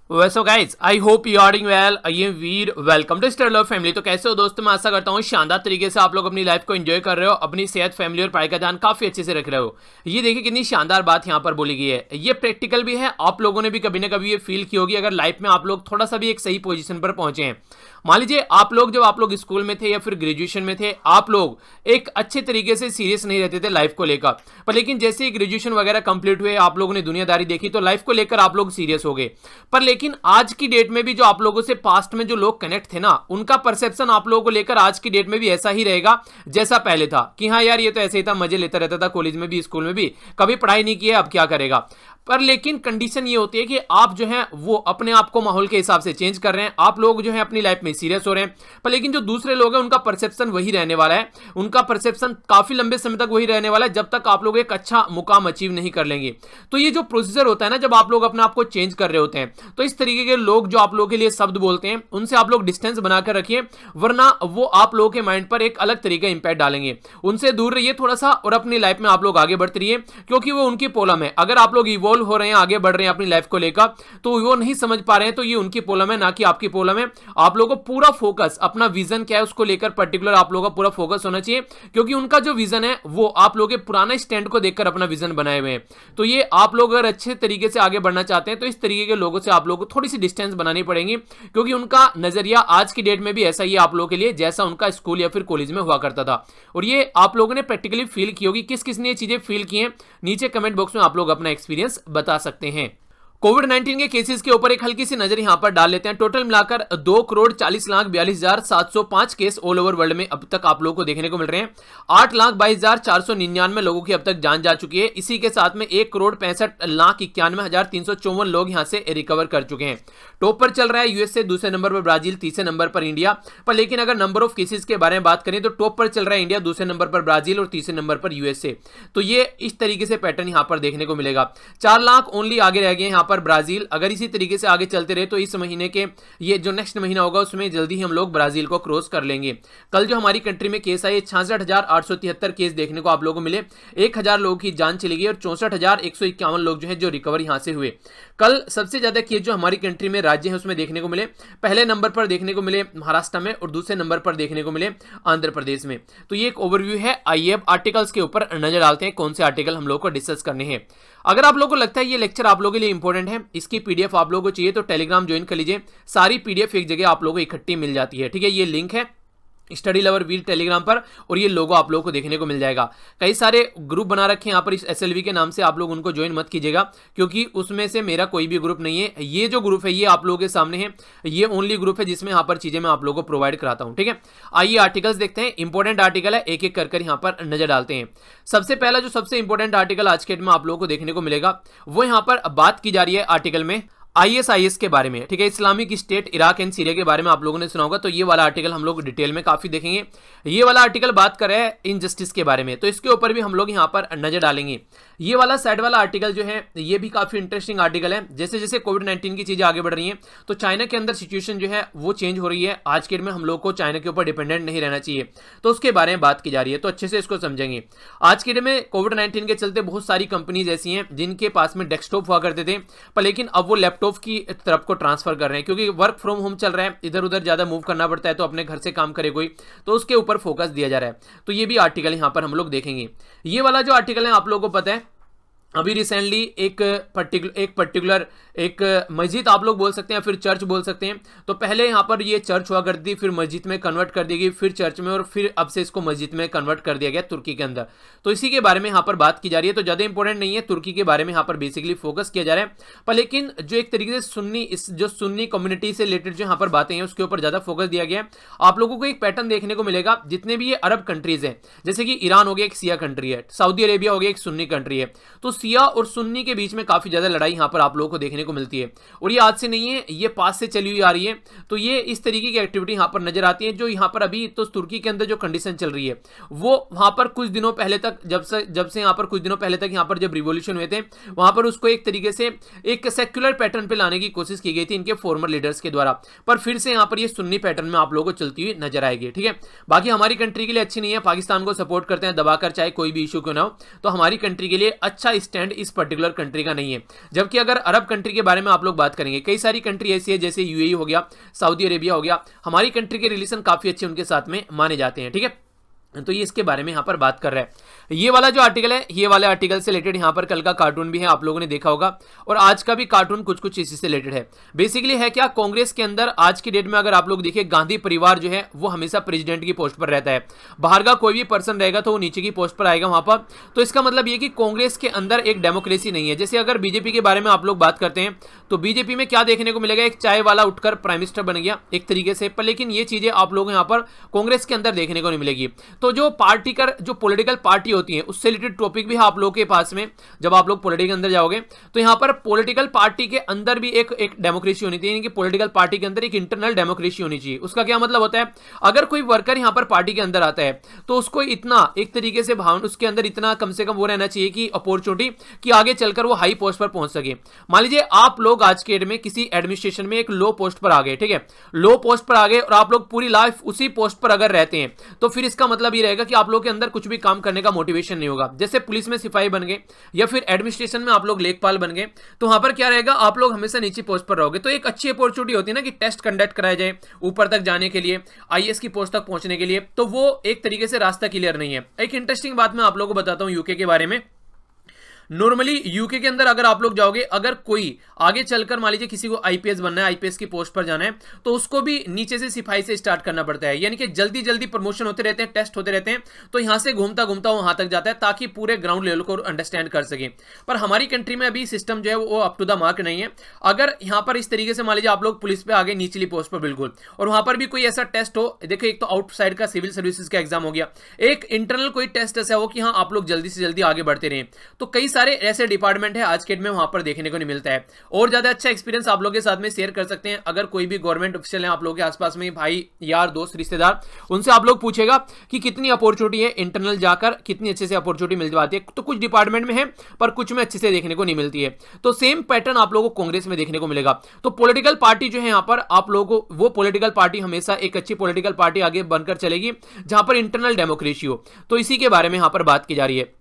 वैसे guys I hope you are doing well. I am Veer, welcome to Star Love family. तो कैसे हो दोस्तों, मैं आशा करता हूँ शानदार तरीके से आप लोग अपनी लाइफ को एंजॉय कर रहे हो, अपनी सेहत, फैमिली और पढ़ाई का ध्यान काफी अच्छे से रख रहे हो। ये देखिए कितनी शानदार बात यहाँ पर बोली गई है, ये प्रैक्टिकल भी है। आप लोगों ने भी कभी ना कभी ये फील की होगी, अगर लाइफ में आप लोग थोड़ा सा भी एक सही पोजीशन पर पहुंचे हैं। मान लीजिए आप लोग जब आप लोग स्कूल में थे या फिर ग्रेजुएशन में थे, आप लोग एक अच्छे तरीके से सीरियस नहीं रहते थे लाइफ को लेकर, पर लेकिन जैसे ही ग्रेजुएशन वगैरह कंप्लीट हुए, आप लोगों ने दुनियादारी देखी तो लाइफ को लेकर आप लोग सीरियस हो गए। पर लेकिन आज की डेट में भी जो आप लोगों से पास्ट में जो लोग कनेक्ट थे ना, उनका परसेप्शन आप लोगों को लेकर आज की डेट में भी ऐसा ही रहेगा जैसा पहले था, कि हाँ यार ये तो ऐसे ही था, मजे लेता रहता था, कॉलेज में भी स्कूल में भी, कभी पढ़ाई नहीं की है, अब क्या करेगा। पर लेकिन कंडीशन ये होती है कि आप जो है वो अपने आप को माहौल के हिसाब से चेंज कर रहे हैं, आप लोग जो है अपनी लाइफ में सीरियस हो रहे हैं। पर लेकिन जो दूसरे लोग हैं उनका परसेप्शन वही रहने वाला है, उनका परसेप्शन काफी लंबे समय तक वही रहने वाला है, जब तक आप लोग एक अच्छा मुकाम अचीव नहीं कर लेंगे। तो ये जो प्रोसीजर होता है ना, जब आप लोग अपने आप को चेंज कर रहे होते हैं, तो इस तरीके के लोग जो आप लोगों के लिए शब्द बोलते हैं, उनसे आप लोग डिस्टेंस बनाकर रखिए, वरना वो आप लोगों के माइंड पर एक अलग तरीके का इंपैक्ट डालेंगे। उनसे दूर रहिए थोड़ा सा और अपनी लाइफ में आप लोग आगे बढ़ते रहिए, क्योंकि वो उनकी प्रॉब्लम है। अगर आप लोग इवॉल्व हो रहे हैं, आगे बढ़ रहे हैं अपनी लाइफ को लेकर, तो वो नहीं समझ पा रहे हैं, तो ये उनकी प्रॉब्लम है, ना कि आपकी प्रॉब्लम है। आप लोगों को पूरा फोकस अपना विजन क्या है उसको लेकर पर्टिकुलर आप लोगों का पूरा फोकस होना चाहिए, क्योंकि उनका जो विजन है वो आप लोगों के पुराने स्टैंड को देखकर अपना विजन बनाए हुए हैं। तो ये आप लोग अगर अच्छे तरीके से आगे बढ़ना चाहते हैं, तो इस तरीके के लोगों से आप लोगों को थोड़ी सी डिस्टेंस बनानी पड़ेगी, क्योंकि उनका नजरिया आज की डेट में भी ऐसा ही है आप लोगों के लिए, जैसा उनका स्कूल या फिर कॉलेज में हुआ करता था। और ये आप लोगों ने प्रैक्टिकली फील की होगी। किस किस ने ये चीजें फील की हैं, नीचे कमेंट बॉक्स में आप लोग अपना एक्सपीरियंस बता सकते हैं। कोविड-19 के केसेस के ऊपर एक हल्की सी नजर यहां पर डाल लेते हैं। टोटल मिलाकर 2,40,42,705 केस ऑल ओवर वर्ल्ड में अब तक आप लोगों को देखने को मिल रहे हैं। 8,22,499 लोगों की अब तक जान जा चुकी है। इसी के साथ में 1,65,91,354 लोग यहां से रिकवर कर चुके हैं। टॉप पर चल रहा है यूएसए, दूसरे नंबर पर ब्राजील, तीसरे नंबर पर इंडिया। पर लेकिन अगर नंबर ऑफ केसेस के बारे में बात करें तो टॉप पर चल रहा है इंडिया, दूसरे नंबर पर ब्राजील और तीसरे नंबर पर यूएसए। तो ये इस तरीके से पैटर्न यहां पर देखने को मिलेगा। 4 लाख ओनली आगे रह गए यहां पर ब्राजील। अगर इसी तरीके से आगे चलते रहे तो इस महीने के ये जो नेक्स्ट महीना होगा उसमें जल्दी ही हम लोग ब्राजील को क्रॉस कर लेंगे। कल जो हमारी कंट्री में केस आए 66,873 केस देखने को आप लोगों को मिले, 1,000 लोगों की जान चली गई और 64,151 लोग जो है जो रिकवर यहां से हुए। कल सबसे ज्यादा केस जो हमारी कंट्री में राज्य है उसमें देखने को मिले, पहले नंबर पर देखने को मिले महाराष्ट्र में और दूसरे नंबर पर देखने को मिले आंध्र प्रदेश में। तो ये एक ओवरव्यू है। आइए अब आर्टिकल्स के ऊपर नजर डालते हैं, कौन से आर्टिकल हम लोग को डिस्कस करने हैं। अगर आप लोगों को लगता है ये लेक्चर आप लोगों के लिए इंपॉर्टेंट है, इसकी पीडीएफ आप लोगों को चाहिए तो टेलीग्राम ज्वाइन कर लीजिए। सारी पीडीएफ एक जगह आप लोगों को इकट्ठी मिल जाती है, ठीक है। ये लिंक है स्टडी लवर वीर टेलीग्राम पर, और ये लोगो आप लोगों को देखने को मिल जाएगा। कई सारे ग्रुप बना रखे हैं यहाँ पर इस एसएलवी के नाम से, आप लोग उनको ज्वाइन मत कीजिएगा, क्योंकि उसमें से मेरा कोई भी ग्रुप नहीं है। ये जो ग्रुप है ये आप लोगों के सामने है, ये ओनली ग्रुप है जिसमें यहाँ पर चीजें मैं आप लोगों को प्रोवाइड कराता हूँ, ठीक है। आइए आर्टिकल्स देखते हैं, इंपॉर्टेंट आर्टिकल है, एक एक कर यहाँ पर नजर डालते हैं। सबसे पहला जो सबसे इंपॉर्टेंट आर्टिकल आज के डेट में आप लोगों को देखने को मिलेगा, वो यहाँ पर बात की जा रही है आर्टिकल में आईएसआईएस के बारे में, ठीक है। Islamic state Iraq and Syria के बारे में आप लोगों ने सुना होगा, तो ये वाला आर्टिकल हम लोग डिटेल में काफी देखेंगे। ये वाला आर्टिकल बात कर रहा है इनजस्टिस के बारे में, तो इसके ऊपर भी हम लोग यहाँ पर नजर डालेंगे। ये वाला साइड वाला आर्टिकल जो है ये भी काफी इंटरेस्टिंग आर्टिकल है। जैसे जैसे कोविड-19 की चीजें आगे बढ़ रही हैं, तो चाइना के अंदर सिचुएशन जो है वो चेंज हो रही है। आज के डेट में हम लोग को चाइना के ऊपर डिपेंडेंट नहीं रहना चाहिए, तो उसके बारे में बात की जा रही है, तो अच्छे से इसको समझेंगे। आज के डेट में कोविड-19 के चलते बहुत सारी कंपनीज ऐसी हैं जिनके पास में डेस्कटॉप हुआ करते थे, पर लेकिन अब वो लैपटॉप की तरफ को ट्रांसफर कर रहे हैं, क्योंकि वर्क फ्रॉम होम चल रहा है, इधर उधर ज्यादा मूव करना पड़ता है, तो अपने घर से काम करे कोई, तो उसके ऊपर फोकस दिया जा रहा है। तो ये भी आर्टिकल यहां पर हम लोग देखेंगे। ये वाला जो आर्टिकल है आप लोगों को पता है, अभी रिसेंटली एक पर्टिकुलर मस्जिद आप लोग बोल सकते हैं, फिर चर्च बोल सकते हैं। तो पहले यहाँ पर ये चर्च हुआ करती थी, फिर मस्जिद में कन्वर्ट कर दी गई, फिर चर्च में, और फिर अब से इसको मस्जिद में कन्वर्ट कर दिया गया तुर्की के अंदर। तो इसी के बारे में यहाँ पर बात की जा रही है। तो ज़्यादा इंपॉर्टेंट नहीं है, तुर्की के बारे में यहाँ पर बेसिकली फोकस किया जा रहा है। पर लेकिन जो एक तरीके से जो सुन्नी कम्युनिटी से रिलेटेड जो यहाँ पर बातें हैं उसके ऊपर ज़्यादा फोकस दिया गया है। आप लोगों को एक पैटर्न देखने को मिलेगा, जितने भी ये अरब कंट्रीज हैं, जैसे कि ईरान हो गया एक शिया कंट्री है, सऊदी अरेबिया हो गया एक सुन्नी कंट्री है, तो शिया और सुन्नी के बीच में काफी ज्यादा लड़ाई यहां पर आप लोगों को देखने को मिलती है। और ये आज से नहीं है, ये पास से चली हुई आ रही है। तो ये इस तरीके की एक्टिविटी यहां पर नजर आती है, जो यहां पर अभी तो तुर्की के अंदर जो कंडीशन चल रही है वो वहां पर कुछ दिनों पहले तक, जब से यहां पर कुछ दिनों पहले तक यहां पर जब रिवॉल्यूशन हुए थे, वहां पर उसको एक तरीके से एक सेक्युलर पैटर्न पे लाने की कोशिश की गई थी इनके फॉर्मर लीडर्स के द्वारा, पर फिर से यहां पर ये सुन्नी पैटर्न में आप लोगों को चलती हुई नजर आएगी, ठीक है। बाकी हमारी कंट्री के लिए अच्छी नहीं है, पाकिस्तान को सपोर्ट करते हैं दबाकर, चाहे कोई भी इशू क्यों ना हो। तो हमारी कंट्री के लिए अच्छा स्टैंड इस पर्टिकुलर कंट्री का नहीं है। जबकि अगर अरब कंट्री के बारे में आप लोग बात करेंगे, कई सारी कंट्री ऐसी है जैसे यूएई हो गया, सऊदी अरेबिया हो गया, हमारी कंट्री के रिलेशन काफी अच्छे उनके साथ में माने जाते हैं। ठीक है, तो ये इसके बारे में यहां पर बात कर रहा है। ये वाला जो आर्टिकल है, ये वाले आर्टिकल से रिलेटेड यहां पर कल का कार्टून भी है, आप लोगों ने देखा होगा, और आज का भी कार्टून कुछ कुछ इसी से रिलेटेड है। बेसिकली है क्या, कांग्रेस के अंदर आज की डेट में अगर आप लोग देखिए, गांधी परिवार जो है वो हमेशा प्रेसिडेंट की पोस्ट पर रहता है। बाहर का कोई भी पर्सन रहेगा तो वो नीचे की पोस्ट पर आएगा वहां पर। तो इसका मतलब ये कि कांग्रेस के अंदर एक डेमोक्रेसी नहीं है। जैसे अगर बीजेपी के बारे में आप लोग बात करते हैं तो बीजेपी में क्या देखने को मिलेगा, एक चाय वाला उठकर प्राइम मिनिस्टर बन गया एक तरीके से, पर लेकिन ये चीजें आप लोग यहां पर कांग्रेस के अंदर देखने को नहीं मिलेगी। तो जो पार्टी जो पॉलिटिकल पार्टी होती है उससे रिलेटेड टॉपिक भी है आप लोगों के पास में। जब आप लोग पॉलिटिक्स के अंदर जाओगे तो यहां पर पॉलिटिकल पार्टी के अंदर भी एक डेमोक्रेसी होनी चाहिए, यानी कि पॉलिटिकल पार्टी के अंदर एक इंटरनल डेमोक्रेसी होनी चाहिए। उसका क्या मतलब होता है, अगर कोई वर्कर यहां पर पार्टी के अंदर आता है तो उसको इतना एक तरीके से भावना, उसके अंदर इतना कम से कम वो रहना चाहिए कि अपॉर्चुनिटी कि आगे चलकर वो हाई पोस्ट पर पहुंच सके। मान लीजिए आप लोग आज के डेट में किसी एडमिनिस्ट्रेशन में एक लो पोस्ट पर आ गए, ठीक है, लो पोस्ट पर आ गए और आप लोग पूरी लाइफ उसी पोस्ट पर अगर रहते हैं तो फिर इसका मतलब ये रहेगा कि आप लोग के अंदर कुछ भी काम करने का मोटिवेशन नहीं होगा। जैसे पुलिस में सिपाही बन गए या फिर एडमिनिस्ट्रेशन में आप लोग लेखपाल बन गए, तो वहां पर क्या रहेगा, आप लोग हमेशा नीचे पोस्ट पर रहोगे। तो एक अच्छी अपॉर्चुनिटी होती है ना कि टेस्ट कंडक्ट कराया जाए ऊपर तक जाने के लिए, आईएएस की पोस्ट तक पहुंचने के लिए, तो वो एक तरीके से रास्ता क्लियर नहीं है। एक इंटरेस्टिंग बात मैं आप लोगों को बताता हूं यूके के बारे में। नॉर्मली यूके के अंदर अगर आप लोग जाओगे, अगर कोई आगे चलकर मान लीजिए किसी को आईपीएस बनना है, आईपीएस की पोस्ट पर जाना है, तो उसको भी नीचे से सिपाही से स्टार्ट करना पड़ता है। यानी कि जल्दी जल्दी प्रमोशन होते रहते हैं, टेस्ट होते रहते हैं, तो यहां से घूमता घूमता वहां तक जाता है ताकि पूरे ग्राउंड लेवल को अंडरस्टैंड कर सके। पर हमारी कंट्री में अभी सिस्टम जो है वो अप टू द मार्क नहीं है। अगर यहां पर इस तरीके से मान लीजिए आप लोग पुलिस पे आ गए निचली पोस्ट पर बिल्कुल, और वहां पर भी कोई ऐसा टेस्ट हो, देखो एक तो आउटसाइड का सिविल सर्विसेज का एग्जाम हो गया, एक इंटरनल कोई टेस्ट ऐसा हो कि हाँ आप लोग जल्दी से जल्दी आगे बढ़ते रहे, तो कई सारे ऐसे डिपार्टमेंट है आज के डेट में वहां पर देखने को नहीं मिलता है। और ज्यादा अच्छा एक्सपीरियंस आप लोगों के साथ में शेयर कर सकते हैं। अगर कोई भी गवर्नमेंट ऑफिशियल है आप लोगों के आसपास में, भाई यार दोस्त रिश्तेदार, उनसे आप लोग पूछेगा कि कितनी अपॉर्चुनिटी है इंटरनल जाकर, कितनी अच्छे से अपॉर्चुनिटी मिल जाती है। तो कुछ डिपार्टमेंट में है पर कुछ में अच्छे से देखने को नहीं मिलती है। तो सेम पैटर्न आप लोगों को कांग्रेस में देखने को मिलेगा। तो पॉलिटिकल पार्टी जो है यहां पर आप लोगों को, वो पॉलिटिकल पार्टी हमेशा एक अच्छी पॉलिटिकल पार्टी आगे बनकर चलेगी जहां पर इंटरनल डेमोक्रेसी हो। तो इसी के बारे में यहां पर बात की जा रही है।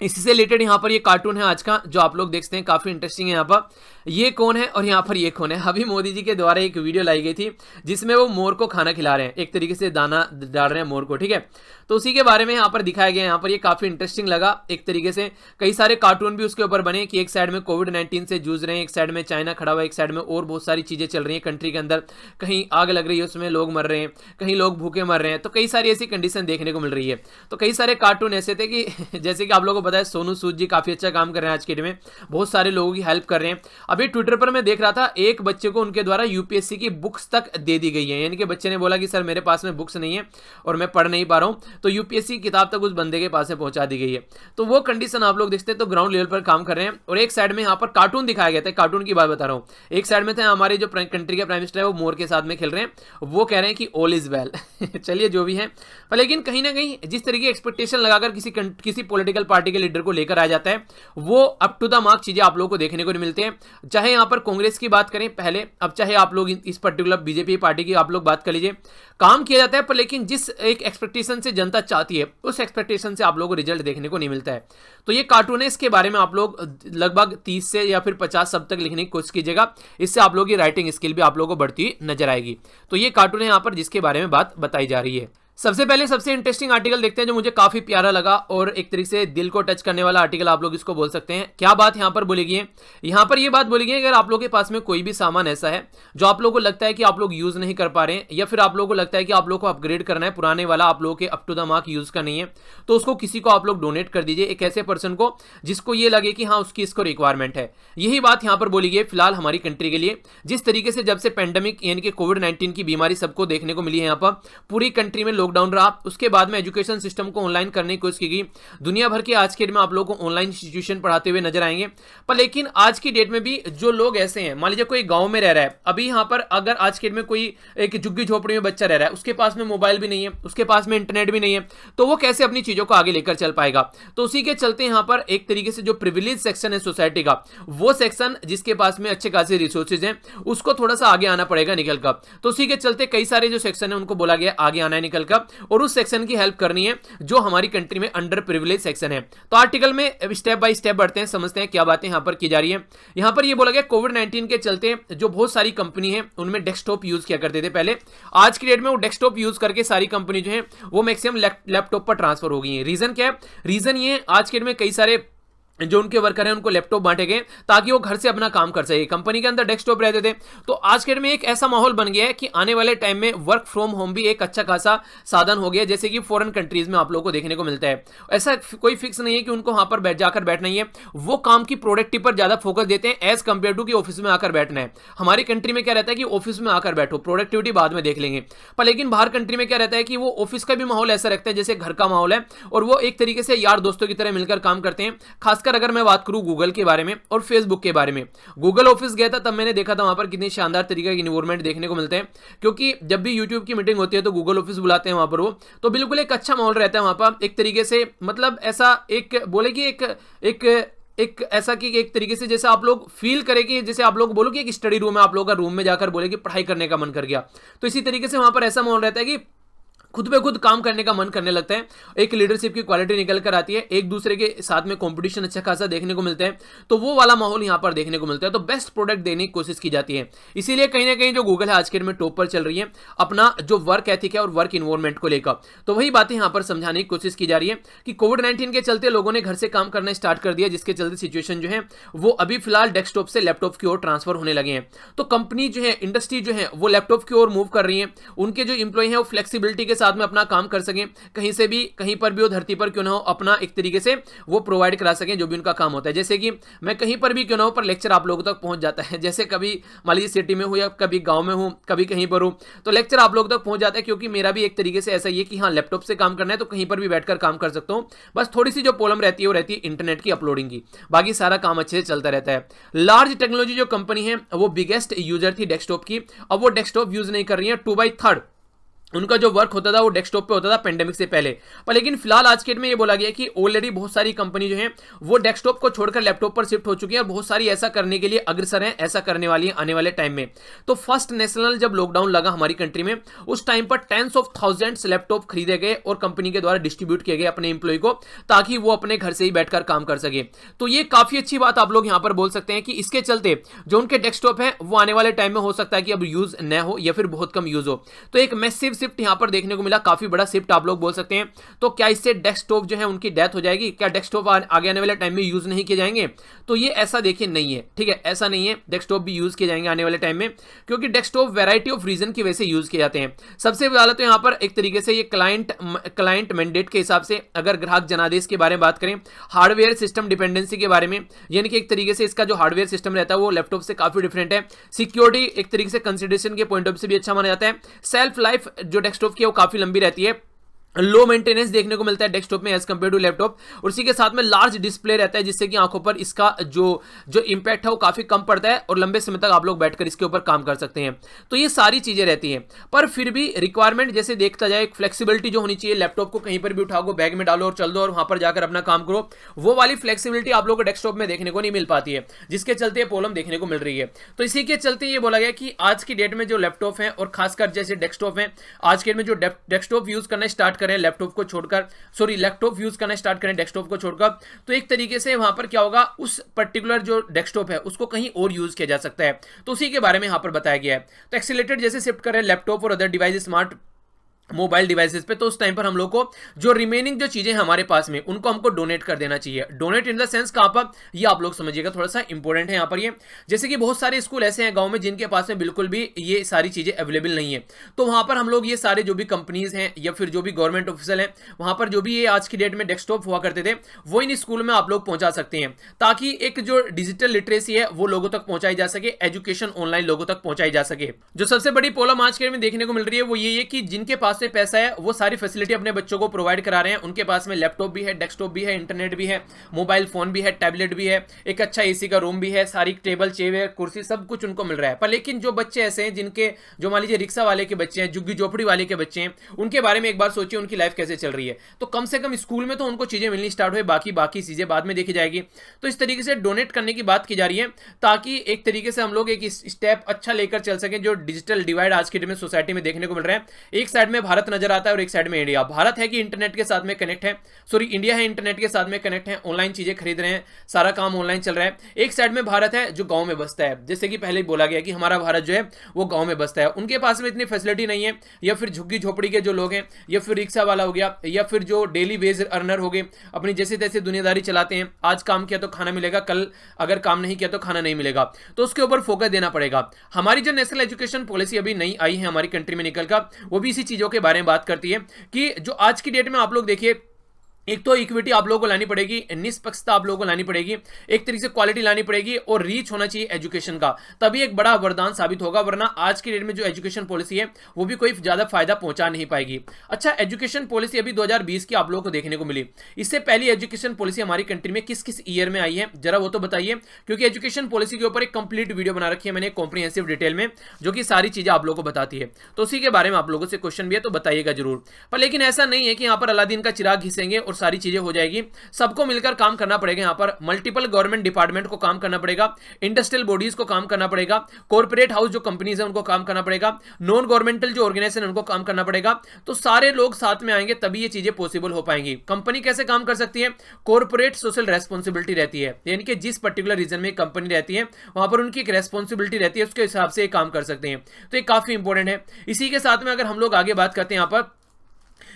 इसी से रिलेटेड यहाँ पर ये कार्टून है आज का, जो आप लोग देखते हैं, काफी इंटरेस्टिंग है। यहाँ पर ये कौन है और यहाँ पर ये कौन है। अभी मोदी जी के द्वारा एक वीडियो लाई गई थी जिसमें वो मोर को खाना खिला रहे हैं, एक तरीके से दाना डाल रहे हैं मोर को, ठीक है। तो उसी के बारे में यहाँ पर दिखाया गया है। यहाँ पर ये काफी इंटरेस्टिंग लगा एक तरीके से। कई सारे कार्टून भी उसके ऊपर बने कि एक साइड में कोविड-19 से जूझ रहे हैं, एक साइड में चाइना खड़ा हुआ है, एक साइड में और बहुत सारी चीजें चल रही है कंट्री के अंदर, कहीं आग लग रही है उसमें लोग मर रहे हैं, कहीं लोग भूखे मर रहे हैं। तो कई सारी ऐसी कंडीशन देखने को मिल रही है। तो कई सारे कार्टून ऐसे थे कि जैसे कि आप लोगों को पता है सोनू सूद जी काफी अच्छा काम कर रहे हैं आज के डेट में, बहुत सारे लोगों की हेल्प कर रहे हैं। अभी ट्विटर पर मैं देख रहा था, एक बच्चे को उनके द्वारा यूपीएससी की बुक्स तक दे दी गई है। यानी कि बच्चे ने बोला कि सर मेरे पास में बुक्स नहीं है और मैं पढ़ नहीं पा रहा हूं, तो यूपीएससी किताब तक उस बंदे के पास में पहुंचा दी गई है। तो वो कंडीशन आप लोग देखते हैं, तो ग्राउंड लेवल पर काम कर रहे हैं। और एक साइड में यहाँ पर कार्टून दिखाया गया था, कार्टून की बात बता रहा हूं। एक साइड में थे हमारे जो कंट्री के प्राइम मिनिस्टर है, वो मोर के साथ में खेल रहे हैं, वो कह रहे हैं कि ऑल इज वेल। चलिए जो भी है, पर लेकिन कहीं ना कहीं जिस तरीके एक्सपेक्टेशन लगाकर किसी पॉलिटिकल पार्टी के लीडर को लेकर आ जाता है, वो अप टू द मार्क चीजें आप लोगों को देखने को नहीं मिलते हैं। चाहे यहाँ पर कांग्रेस की बात करें पहले, अब चाहे आप लोग इस पर्टिकुलर बीजेपी पार्टी की आप लोग बात कर लीजिए, काम किया जाता है, पर लेकिन जिस एक एक्सपेक्टेशन से जनता चाहती है उस एक्सपेक्टेशन से आप लोगों को रिजल्ट देखने को नहीं मिलता है। तो ये कार्टून है, इसके बारे में आप लोग लगभग 30 से या फिर 50 शब्द तक लिखने की कोशिश कीजिएगा। इससे आप लोगों की राइटिंग स्किल भी आप लोगों को बढ़ती हुई नजर आएगी। तो ये कार्टून है यहाँ पर जिसके बारे में बात बताई जा रही है। सबसे पहले सबसे इंटरेस्टिंग आर्टिकल देखते हैं जो मुझे काफी प्यारा लगा और एक तरीके से दिल को टच करने वाला आर्टिकल आप लोग इसको बोल सकते हैं। क्या बात यहां पर बोली गई है, यहां पर ये बात बोली गई है, अगर आप लोगों के पास में कोई भी सामान ऐसा है जो आप लोगों को लगता है कि आप लोग यूज नहीं कर पा रहे हैं, या फिर आप लोगों को लगता है कि आप लोगों को अपग्रेड करना है, पुराने वाला आप लोगों के up to the mark use का नहीं है, तो उसको किसी को आप लोग डोनेट कर दीजिए, एक ऐसे पर्सन को जिसको ये लगे कि हाँ उसकी इसको रिक्वायरमेंट है। यही बात यहां पर बोली गई है फिलहाल हमारी कंट्री के लिए। जिस तरीके से जब से पेंडेमिक यानी कि कोविड-19 की बीमारी सबको देखने को मिली है, यहाँ पर पूरी कंट्री में लॉकडाउन रहा, उसके बाद में एजुकेशन सिस्टम को ऑनलाइन करने की कोशिश की गई। दुनिया भर के आज के डेट में आप लोगों को ऑनलाइन इंस्टीट्यूशन पढ़ाते हुए नजर आएंगे। पर लेकिन आज की डेट में भी जो लोग ऐसे हैं, मान लीजिए कोई गांव में रह रहा है, अभी यहां पर अगर आज के डेट में कोई एक झुग्गी झोपड़ी में बच्चा रह रहा है, उसके पास में मोबाइल भी नहीं है, उसके पास में इंटरनेट भी नहीं है, तो वो कैसे अपनी चीजों को आगे लेकर चल पाएगा। तो उसी के चलते यहां पर एक तरीके से जो प्रिविलेज सेक्शन है सोसाइटी का, वो सेक्शन जिसके पास में अच्छे खासे रिसोर्सेज हैं, उसको थोड़ा सा आगे आना पड़ेगा निकलकर। तो उसी के चलते कई सारे जो सेक्शन है उनको बोला गया आगे आना है निकलकर। लेकर और उस सेक्शन की हेल्प करनी है जो हमारी कंट्री में अंडर प्रिविलेज सेक्शन है। तो आर्टिकल में स्टेप बाय स्टेप बढ़ते हैं, समझते हैं क्या बातें यहां पर की जा रही है। यहां पर यह बोला गया कोविड-19 के चलते जो बहुत सारी कंपनी है उनमें डेस्कटॉप यूज किया करते थे पहले, आज की डेट में वो डेस्कटॉप यूज करके सारी कंपनी जो है वो मैक्सिमम लैपटॉप पर ट्रांसफर हो गई है। रीजन क्या है? रीजन ये है आज के डेट में कई सारे जो उनके वर्कर हैं उनको लैपटॉप बांटे गए ताकि वो घर से अपना काम कर सके। कंपनी के अंदर डेस्कटॉप रहते थे, तो आज के डेट में एक ऐसा माहौल बन गया है कि आने वाले टाइम में वर्क फ्रॉम होम भी एक अच्छा खासा साधन हो गया, जैसे कि फॉरेन कंट्रीज में आप लोगों को देखने को मिलता है। ऐसा कोई फिक्स नहीं है कि उनको वहां पर जाकर बैठना ही है, वो काम की प्रोडक्टिव पर ज्यादा फोकस देते हैं एज कंपेयर टू कि ऑफिस में आकर बैठना है। हमारी कंट्री में क्या रहता है कि ऑफिस में आकर बैठो, प्रोडक्टिविटी बाद में देख लेंगे, पर लेकिन बाहर कंट्री में क्या रहता है कि वो ऑफिस का भी माहौल ऐसा रखता है जैसे घर का माहौल है, और वो एक तरीके से यार दोस्तों की तरह मिलकर काम करते हैं। खासकर अगर मैं बात करूं गूगल के बारे में और फेसबुक के बारे में, गूगल ऑफिस गया था तब मैंने देखा था वहां पर कितनी शानदार तरीके के इन्वायरमेंट देखने को मिलते हैं, क्योंकि जब भी यूट्यूब की मीटिंग होती है तो गूगल ऑफिस बुलाते हैं वहां पर वो, तो बिल्कुल एक अच्छा माहौल रहता है वहां पर। एक तरीके से मतलब ऐसा एक बोले कि एक ऐसा कि एक तरीके से जैसे आप लोग फील करें कि जैसे आप लोग बोलो कि एक स्टडी रूम है, आप लोग का रूम में जाकर बोले कि पढ़ाई करने का मन कर गया, तो इसी तरीके से वहां पर ऐसा माहौल रहता है कि खुद पे खुद काम करने का मन करने लगता है। एक लीडरशिप की क्वालिटी निकल कर आती है, एक दूसरे के साथ में कंपटीशन अच्छा खासा देखने को मिलता है, तो वो वाला माहौल यहां पर देखने को मिलता है। तो बेस्ट प्रोडक्ट देने की कोशिश की जाती है, इसीलिए कहीं ना कहीं जो गूगल है आज के डेट में टॉप पर चल रही है अपना जो वर्क एथिक है और वर्क इन्वायरमेंट को लेकर। तो वही बातें यहां पर समझाने की कोशिश की जा रही है कि कोविड-19 के चलते लोगों ने घर से काम करना स्टार्ट कर दिया, जिसके चलते सिचुएशन जो है वो अभी फिलहाल डेस्कटॉप से लैपटॉप की ओर ट्रांसफर होने लगे हैं। तो कंपनी जो है, इंडस्ट्री जो है वो लैपटॉप की ओर मूव कर रही है, उनके जो इंप्लॉय है वो फ्लेक्सिबिलिटी के साथ में अपना काम कर सकें, कहीं से भी कहीं पर भी वो धरती पर क्यों ना हो अपना एक तरीके से वो प्रोवाइड करा सकें जो भी उनका काम होता है। जैसे कि मैं कहीं पर भी क्यों ना हो पर लेक्चर आप लोगों तक पहुंच जाता है, जैसे कभी मान लीजिए सिटी में हूं या कभी गांव में हूं, कभी कहीं पर हूं, तो लेक्चर आप लोगों तक पहुंच जाता है, क्योंकि मेरा भी एक तरीके से ऐसा ही है कि हाँ लैपटॉप से काम करना है तो कहीं पर भी बैठकर काम कर सकता हूं। बस थोड़ी सी जो प्रॉब्लम रहती है वो रहती है इंटरनेट की अपलोडिंग की, बाकी सारा काम अच्छे से चलता रहता है। लार्ज टेक्नोलॉजी जो कंपनी है वो बिगेस्ट यूजर थी डेस्कटॉप की, अब वो डेस्कटॉप यूज नहीं कर रही है। 2/3 उनका जो वर्क होता था वो डेस्कटॉप पे होता था पेंडेमिक से पहले, पर लेकिन फिलहाल आज के डेट में ये बोला गया कि ऑलरेडी बहुत सारी कंपनी जो है वो डेस्कटॉप को छोड़कर लैपटॉप पर शिफ्ट हो चुकी है, और बहुत सारी ऐसा करने के लिए अग्रसर हैं, ऐसा करने वाली है आने वाले टाइम में। तो फर्स्ट नेशनल जब लॉकडाउन लगा हमारी कंट्री में, उस टाइम पर टेंस ऑफ थाउजेंड्स लैपटॉप खरीदे गए और कंपनी के द्वारा डिस्ट्रीब्यूट किए गए अपने इंप्लॉय को, ताकि वो अपने घर से ही बैठकर काम कर सके। तो ये काफी अच्छी बात आप लोग यहां पर बोल सकते हैं कि इसके चलते जो उनके डेस्कटॉप है वो आने वाले टाइम में हो सकता है कि अब यूज न हो या फिर बहुत कम यूज हो। तो एक मैसिव शिफ्ट यहां पर देखने को मिला, काफी बड़ा शिफ्ट आप लोग बोल सकते हैं। तो क्या इससे डेस्कटॉप जो है उनकी डेथ हो जाएगी? क्या डेस्कटॉप आगे आने वाले टाइम में यूज नहीं किए जाएंगे? तो ये ऐसा देखिए नहीं है, ठीक है, ऐसा नहीं है। डेस्कटॉप भी यूज किए जाएंगे आने वाले टाइम में, क्योंकि डेस्कटॉप वैरायटी ऑफ रीजन की वजह से यूज किए जाते हैं। सबसे पहले तो यहां पर एक तरीके से ये क्लाइंट मैंडेट के हिसाब से अगर ग्राहक जनादेश के बारे में बात करें, हार्डवेयर सिस्टम डिपेंडेंसी के बारे में, यानी कि एक तरीके से इसका जो हार्डवेयर सिस्टम रहता है वो लैपटॉप से काफी डिफरेंट है। सिक्योरिटी एक तरीके से कंसिडरेशन के पॉइंट ऑफ से भी अच्छा माना जाता है। सेल्फ लाइफ जो डेस्कटॉप की है वो काफी लंबी रहती है, लो मेंटेनेंस देखने को मिलता है डेस्कटॉप में एज कंपेयर टू लैपटॉप, और उसी के साथ में लार्ज डिस्प्ले रहता है, जिससे कि आंखों पर इसका जो इंपैक्ट है वो काफी कम पड़ता है और लंबे समय तक आप लोग बैठकर इसके ऊपर काम कर सकते हैं। तो ये सारी चीजें रहती हैं, पर फिर भी रिक्वायरमेंट जैसे देखता जाए, फ्लेक्सिबिलिटी जो होनी चाहिए, लैपटॉप को कहीं पर भी उठाओ, बैग में डालो और चल दो और वहां पर जाकर अपना काम करो, वो वाली फ्लेक्सिबिलिटी आप लोग को डेस्कटॉप में देखने को नहीं मिल पाती है, जिसके चलते प्रॉब्लम देखने को मिल रही है। तो इसी के चलते ये बोला गया कि आज की डेट में जो लैपटॉप है और खासकर जैसे डेस्कटॉप है, आज के डेट में जो डेस्कटॉप यूज करना स्टार्ट करें लैपटॉप को लैपटॉप यूज करना स्टार्ट करें डेस्कटॉप को छोड़कर, तो एक तरीके से वहां पर क्या होगा, उस पर्टिकुलर जो डेस्कटॉप है उसको कहीं और यूज किया जा सकता है। तो उसी के बारे में यहां पर बताया गया है। तो एक्सीलरेटेड जैसे शिफ्ट करें लैपटॉप और other device smart mobile devices पे, तो उस टाइम पर हम लोग को जो रिमेनिंग जो चीजें हमारे पास में उनको हमको डोनेट कर देना चाहिए। डोनेट इन द सेंस कहां पर, ये आप लोग समझिएगा, थोड़ा सा इंपॉर्टेंट है यहां पर ये। जैसे कि बहुत सारे स्कूल ऐसे हैं गांव में जिनके पास में बिल्कुल भी ये सारी चीजें अवेलेबल नहीं है, तो वहां पर हम लोग ये सारे जो भी कंपनीज हैं या फिर जो भी गवर्नमेंट ऑफिसर हैं, वहां पर जो भी ये आज की डेट में डेस्कटॉप हुआ करते थे वो इन स्कूल में आप लोग पहुंचा सकते हैं, ताकि एक जो डिजिटल लिटरेसी है वो लोगों तक पहुंचाई जा सके, एजुकेशन ऑनलाइन लोगों तक पहुंचाई जा सके। जो सबसे बड़ी प्रॉब्लम आज के डेट में देखने को मिल रही है वो ये है कि जिनके पास में पैसा है वो सारी फैसिलिटी अपने बच्चों को प्रोवाइड करा रहे हैं, उनके पास में लैपटॉप भी है, डेस्कटॉप भी है, इंटरनेट भी है, मोबाइल फोन भी है, टैबलेट भी है, एक अच्छा एसी का रूम भी है, सारी टेबल चेयर कुर्सी सब कुछ उनको मिल रहा है। पर लेकिन जो बच्चे ऐसे हैं जिनके, जो मान लीजिए रिक्शा वाले के बच्चे हैं, झुग्गी झोपड़ी वाले के बच्चे हैं, उनके बारे में एक बार सोचिए उनकी लाइफ कैसे चल रही है। तो कम से कम स्कूल में तो उनको चीजें मिलनी स्टार्ट हुए, बाकी चीजें बाद में देखी जाएगी। तो इस तरीके से डोनेट करने की बात की जा रही है, ताकि एक तरीके से हम लोग एक स्टेप अच्छा लेकर चल सकें। जो डिजिटल डिवाइड आज के डेट में सोसाइटी में देखने को मिल रहा है, एक साइड में भारत नजर आता है और एक साइड में इंडिया। भारत है कि इंटरनेट के साथ में कनेक्ट है, सॉरी इंडिया है इंटरनेट के साथ में कनेक्ट है, ऑनलाइन चीजें खरीद रहे हैं, सारा काम ऑनलाइन चल रहा है। एक साइड में भारत है जो गांव में बसता है, जैसे कि पहले बोला गया कि हमारा भारत जो है वो गांव में बसता है, उनके पास में इतनी फैसिलिटी नहीं है, या फिर झुग्गी झोपड़ी के जो लोग हैं, या फिर रिक्शा वाला हो गया, या फिर जो डेली वेज अर्नर हो गए, अपनी जैसे तैसे दुनियादारी चलाते हैं, आज काम किया तो खाना मिलेगा, कल अगर काम नहीं किया तो खाना नहीं मिलेगा, तो उसके ऊपर फोकस देना पड़ेगा। हमारी जो नेशनल एजुकेशन पॉलिसी अभी नई आई है हमारी कंट्री में निकल कर, वो भी इसी चीजों के बारे में बात करती है कि जो आज की डेट में आप लोग देखिए, एक तो इक्विटी आप लोगों को लानी पड़ेगी, निष्पक्षता आप लोगों को लानी पड़ेगी, एक तरीके से क्वालिटी लानी पड़ेगी, और रीच होना चाहिए एजुकेशन का, तभी एक बड़ा वरदान साबित होगा, वरना आज की डेट में जो एजुकेशन पॉलिसी है वो भी कोई ज्यादा फायदा पहुंचा नहीं पाएगी। अच्छा, एजुकेशन पॉलिसी अभी 2020 की आप लोगों को देखने को मिली, इससे पहली एजुकेशन पॉलिसी हमारी कंट्री में किस किस ईयर में आई है जरा वो तो बताइए, क्योंकि एजुकेशन पॉलिसी के ऊपर एक कंप्लीट वीडियो बना रखी है मैंने कॉम्प्रिहेंसिव डिटेल में, जो कि सारी चीजें आप लोगों को बताती है, तो उसी के बारे में आप लोगों से क्वेश्चन भी है तो बताइएगा जरूर। पर लेकिन ऐसा नहीं है कि यहाँ पर अलादीन का चिराग घिसेंगे और सारी चीजें हो जाएगी, सबको मिलकर काम करना पड़ेगा। यहां पर मल्टीपल गवर्नमेंट डिपार्टमेंट को काम करना पड़ेगा, इंडस्ट्रियल बॉडीज को काम करना पड़ेगा, कॉर्पोरेट हाउस जो कंपनीज है उनको काम करना पड़ेगा, नॉन गवर्नमेंटल जो ऑर्गेनाइजेशन है उनको काम करना पड़ेगा, तो सारे लोग साथ में आएंगे तभी ये चीजें पॉसिबल हो पाएंगी। कंपनी कैसे काम कर सकती है? कॉर्पोरेट सोशल रेस्पॉन्सिबिलिटी रहती है, यानी कि जिस पर्टिकुलर रीजन में कंपनी रहती है वहां पर उनकी एक रेस्पॉन्सिबिलिटी रहती है, उसके हिसाब से काम कर सकते हैं, तो ये काफी इंपॉर्टेंट है। इसी के साथ में अगर हम लोग आगे बात करते हैं यहां पर,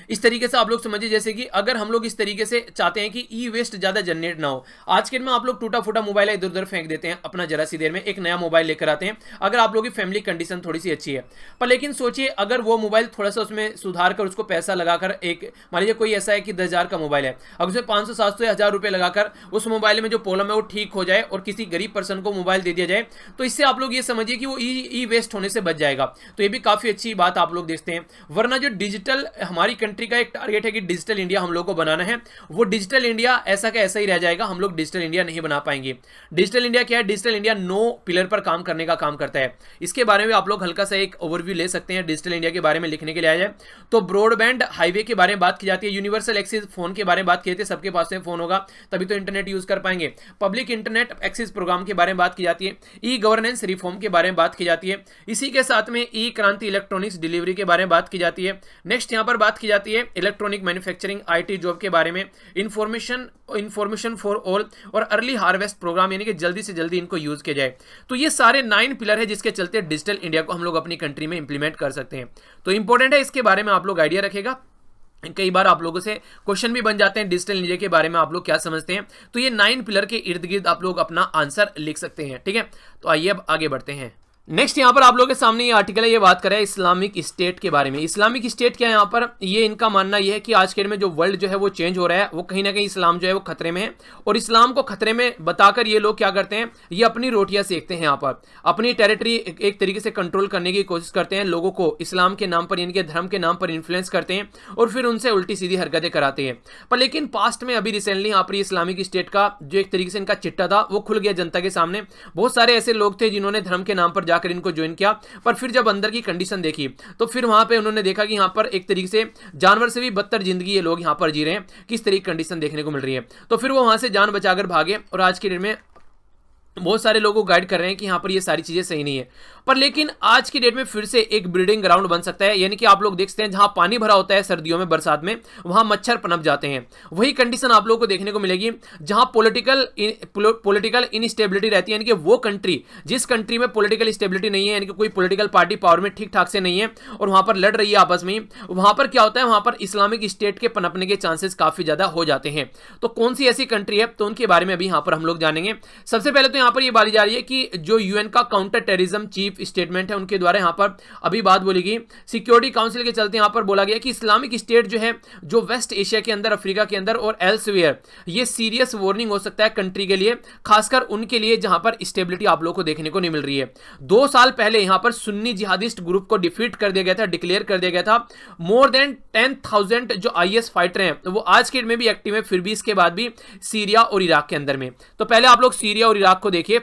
इस तरीके से आप लोग समझिए, जैसे कि अगर हम लोग इस तरीके से चाहते हैं कि ई वेस्ट ज्यादा जनरेट ना हो, आज के दिन में आप लोग टूटा फूटा मोबाइल इधर उधर फेंक देते हैं, अपना जरा सी देर में एक नया मोबाइल लेकर आते हैं, अगर आप लोगों की फैमिली कंडीशन थोड़ी सी अच्छी है, पर लेकिन सोचिए अगर वो मोबाइल थोड़ा सा उसमें सुधार कर उसको पैसा लगाकर, एक मान लीजिए कोई ऐसा है कि 10,000 का मोबाइल है, अब उसमें 500 700 या 1000 रुपये लगाकर उस मोबाइल में जो प्रॉब्लम है वो ठीक हो जाए और किसी गरीब पर्सन को मोबाइल दे दिया जाए, तो इससे आप लोग ये समझिए कि वो ई वेस्ट होने से बच जाएगा, तो ये भी काफी अच्छी बात आप लोग देखते हैं। वरना जो डिजिटल हमारी कंट्री का एक टारगेट है कि डिजिटल इंडिया हम लोग को बनाना है, वो डिजिटल इंडिया ऐसा का ऐसा ही रह जाएगा, हम लोग डिजिटल इंडिया नहीं बना पाएंगे। डिजिटल इंडिया क्या है? डिजिटल इंडिया 9 पिलर पर काम करने का काम करता है, इसके बारे में आप लोग हल्का सा एक ओवरव्यू ले सकते हैं। डिजिटल इंडिया के बारे में लिखने के लिए आया जाए तो ब्रॉडबैंड हाईवे के बारे में बात की जाती है, यूनिवर्सल एक्सेस फोन के बारे में बात की जाती है, सबके पास में फोन होगा तभी तो इंटरनेट यूज कर पाएंगे। पब्लिक इंटरनेट एक्सेस प्रोग्राम के बारे में बात की जाती है, ई गवर्नेंस रिफॉर्म के बारे में बात की जाती है, इसी के साथ में ई क्रांति इलेक्ट्रॉनिक्स डिलीवरी के बारे में बात की जाती है। नेक्स्ट यहां पर बात की जाती है इलेक्ट्रॉनिक मैन्युफैक्चरिंग आईटी जॉब के बारे में, इंफॉर्मेशन फॉर ऑल और अर्ली हार्वेस्ट प्रोग्राम, यानी कि जल्दी से जल्दी इनको यूज किया जाए। तो ये सारे 9 पिलर है जिसके चलते डिजिटल इंडिया को हम लोग अपनी कंट्री में इंप्लीमेंट कर सकते हैं, तो इंपॉर्टेंट है, इसके बारे में आप लोग आइडिया रखेगा। कई बार आप लोगों से क्वेश्चन भी बन जाते हैं डिजिटल इंडिया के बारे में आप लोग क्या समझते हैं, तो ये 9 पिलर के इर्द गिर्द आप लोग अपना आंसर लिख सकते हैं, ठीक है। तो आइए अब आगे बढ़ते हैं। नेक्स्ट यहाँ पर आप लोगों के सामने ये आर्टिकल है, ये बात करें इस्लामिक स्टेट के बारे में। इस्लामिक स्टेट क्या है यहाँ पर, ये इनका मानना ये है कि आज के डेट में जो वर्ल्ड जो है वो चेंज हो रहा है, वो कहीं ना कहीं इस्लाम जो है वो खतरे में है, और इस्लाम को खतरे में बताकर ये लोग क्या करते हैं, ये अपनी रोटियां सेकते हैं, यहाँ पर अपनी टेरिटरी एक तरीके से कंट्रोल करने की कोशिश करते हैं, लोगों को इस्लाम के नाम पर, इनके धर्म के नाम पर इन्फ्लुएंस करते हैं और फिर उनसे उल्टी सीधी हरकतें कराते हैं। पर लेकिन पास्ट में अभी रिसेंटली यहाँ पर इस्लामिक स्टेट का जो एक तरीके से इनका चिट्टा था वो खुल गया जनता के सामने। बहुत सारे ऐसे लोग थे जिन्होंने धर्म के नाम पर जाकर इनको ज्वाइन किया, पर फिर जब अंदर की कंडीशन देखी तो फिर वहां पे उन्होंने देखा कि यहां पर एक तरीके से जानवर से भी बदतर जिंदगी ये लोग यहां पर जी रहे हैं, किस तरीके की कंडीशन देखने को मिल रही है, तो फिर वो वहां से जान बचाकर भागे और आज के दिन में बहुत सारे लोगों को गाइड कर रहे हैं कि यहाँ पर ये सारी चीजें सही नहीं है। पर लेकिन आज की डेट में फिर से एक ब्रीडिंग ग्राउंड बन सकता है, यानी कि आप लोग देख सकते हैं जहां पानी भरा होता है सर्दियों में, बरसात में, वहां मच्छर पनप जाते हैं। वही कंडीशन आप लोगों को देखने को मिलेगी जहां पॉलिटिकल इनस्टेबिलिटी रहती है, यानी कि वो कंट्री जिस कंट्री में पॉलिटिकल स्टेबिलिटी नहीं है, यानी कि कोई पॉलिटिकल पार्टी पावर में ठीक ठाक से नहीं है और वहां पर लड़ रही है आपस में, वहां पर क्या होता है, वहां पर इस्लामिक स्टेट के पनपने के चांसेस काफी ज्यादा हो जाते हैं। तो कौन सी ऐसी कंट्री है, तो उनके बारे में अभी यहां पर हम लोग जानेंगे। सबसे पहले तो यहां पर यह बात जा रही है कि जो यूएन का काउंटर टेररिज्म चीफ स्टेटमेंट है उनके द्वारा यहां पर अभी बात बोली गई, सिक्योरिटी काउंसिल के चलते यहां पर बोला गया कि इस्लामिक स्टेट जो है जो वेस्ट एशिया के अंदर, अफ्रीका के अंदर और एल्सवेयर, ये सीरियस वार्निंग हो सकता है कंट्री के लिए, खासकर उनके लिए जहां पर स्टेबिलिटी आप लोगों को देखने को नहीं मिल रही है। 2 साल पहले यहां पर सुन्नी जिहादिस्ट ग्रुप को डिफीट कर दिया गया था, डिक्लेयर कर दिया गया था। मोर देन 10,000 जो आईएस फाइटर हैं तो वो आज के डेट में भी एक्टिव है, फिर भी इसके बाद भी सीरिया और इराक के अंदर में। तो पहले आप लोग सीरिया और इराक को देखिए,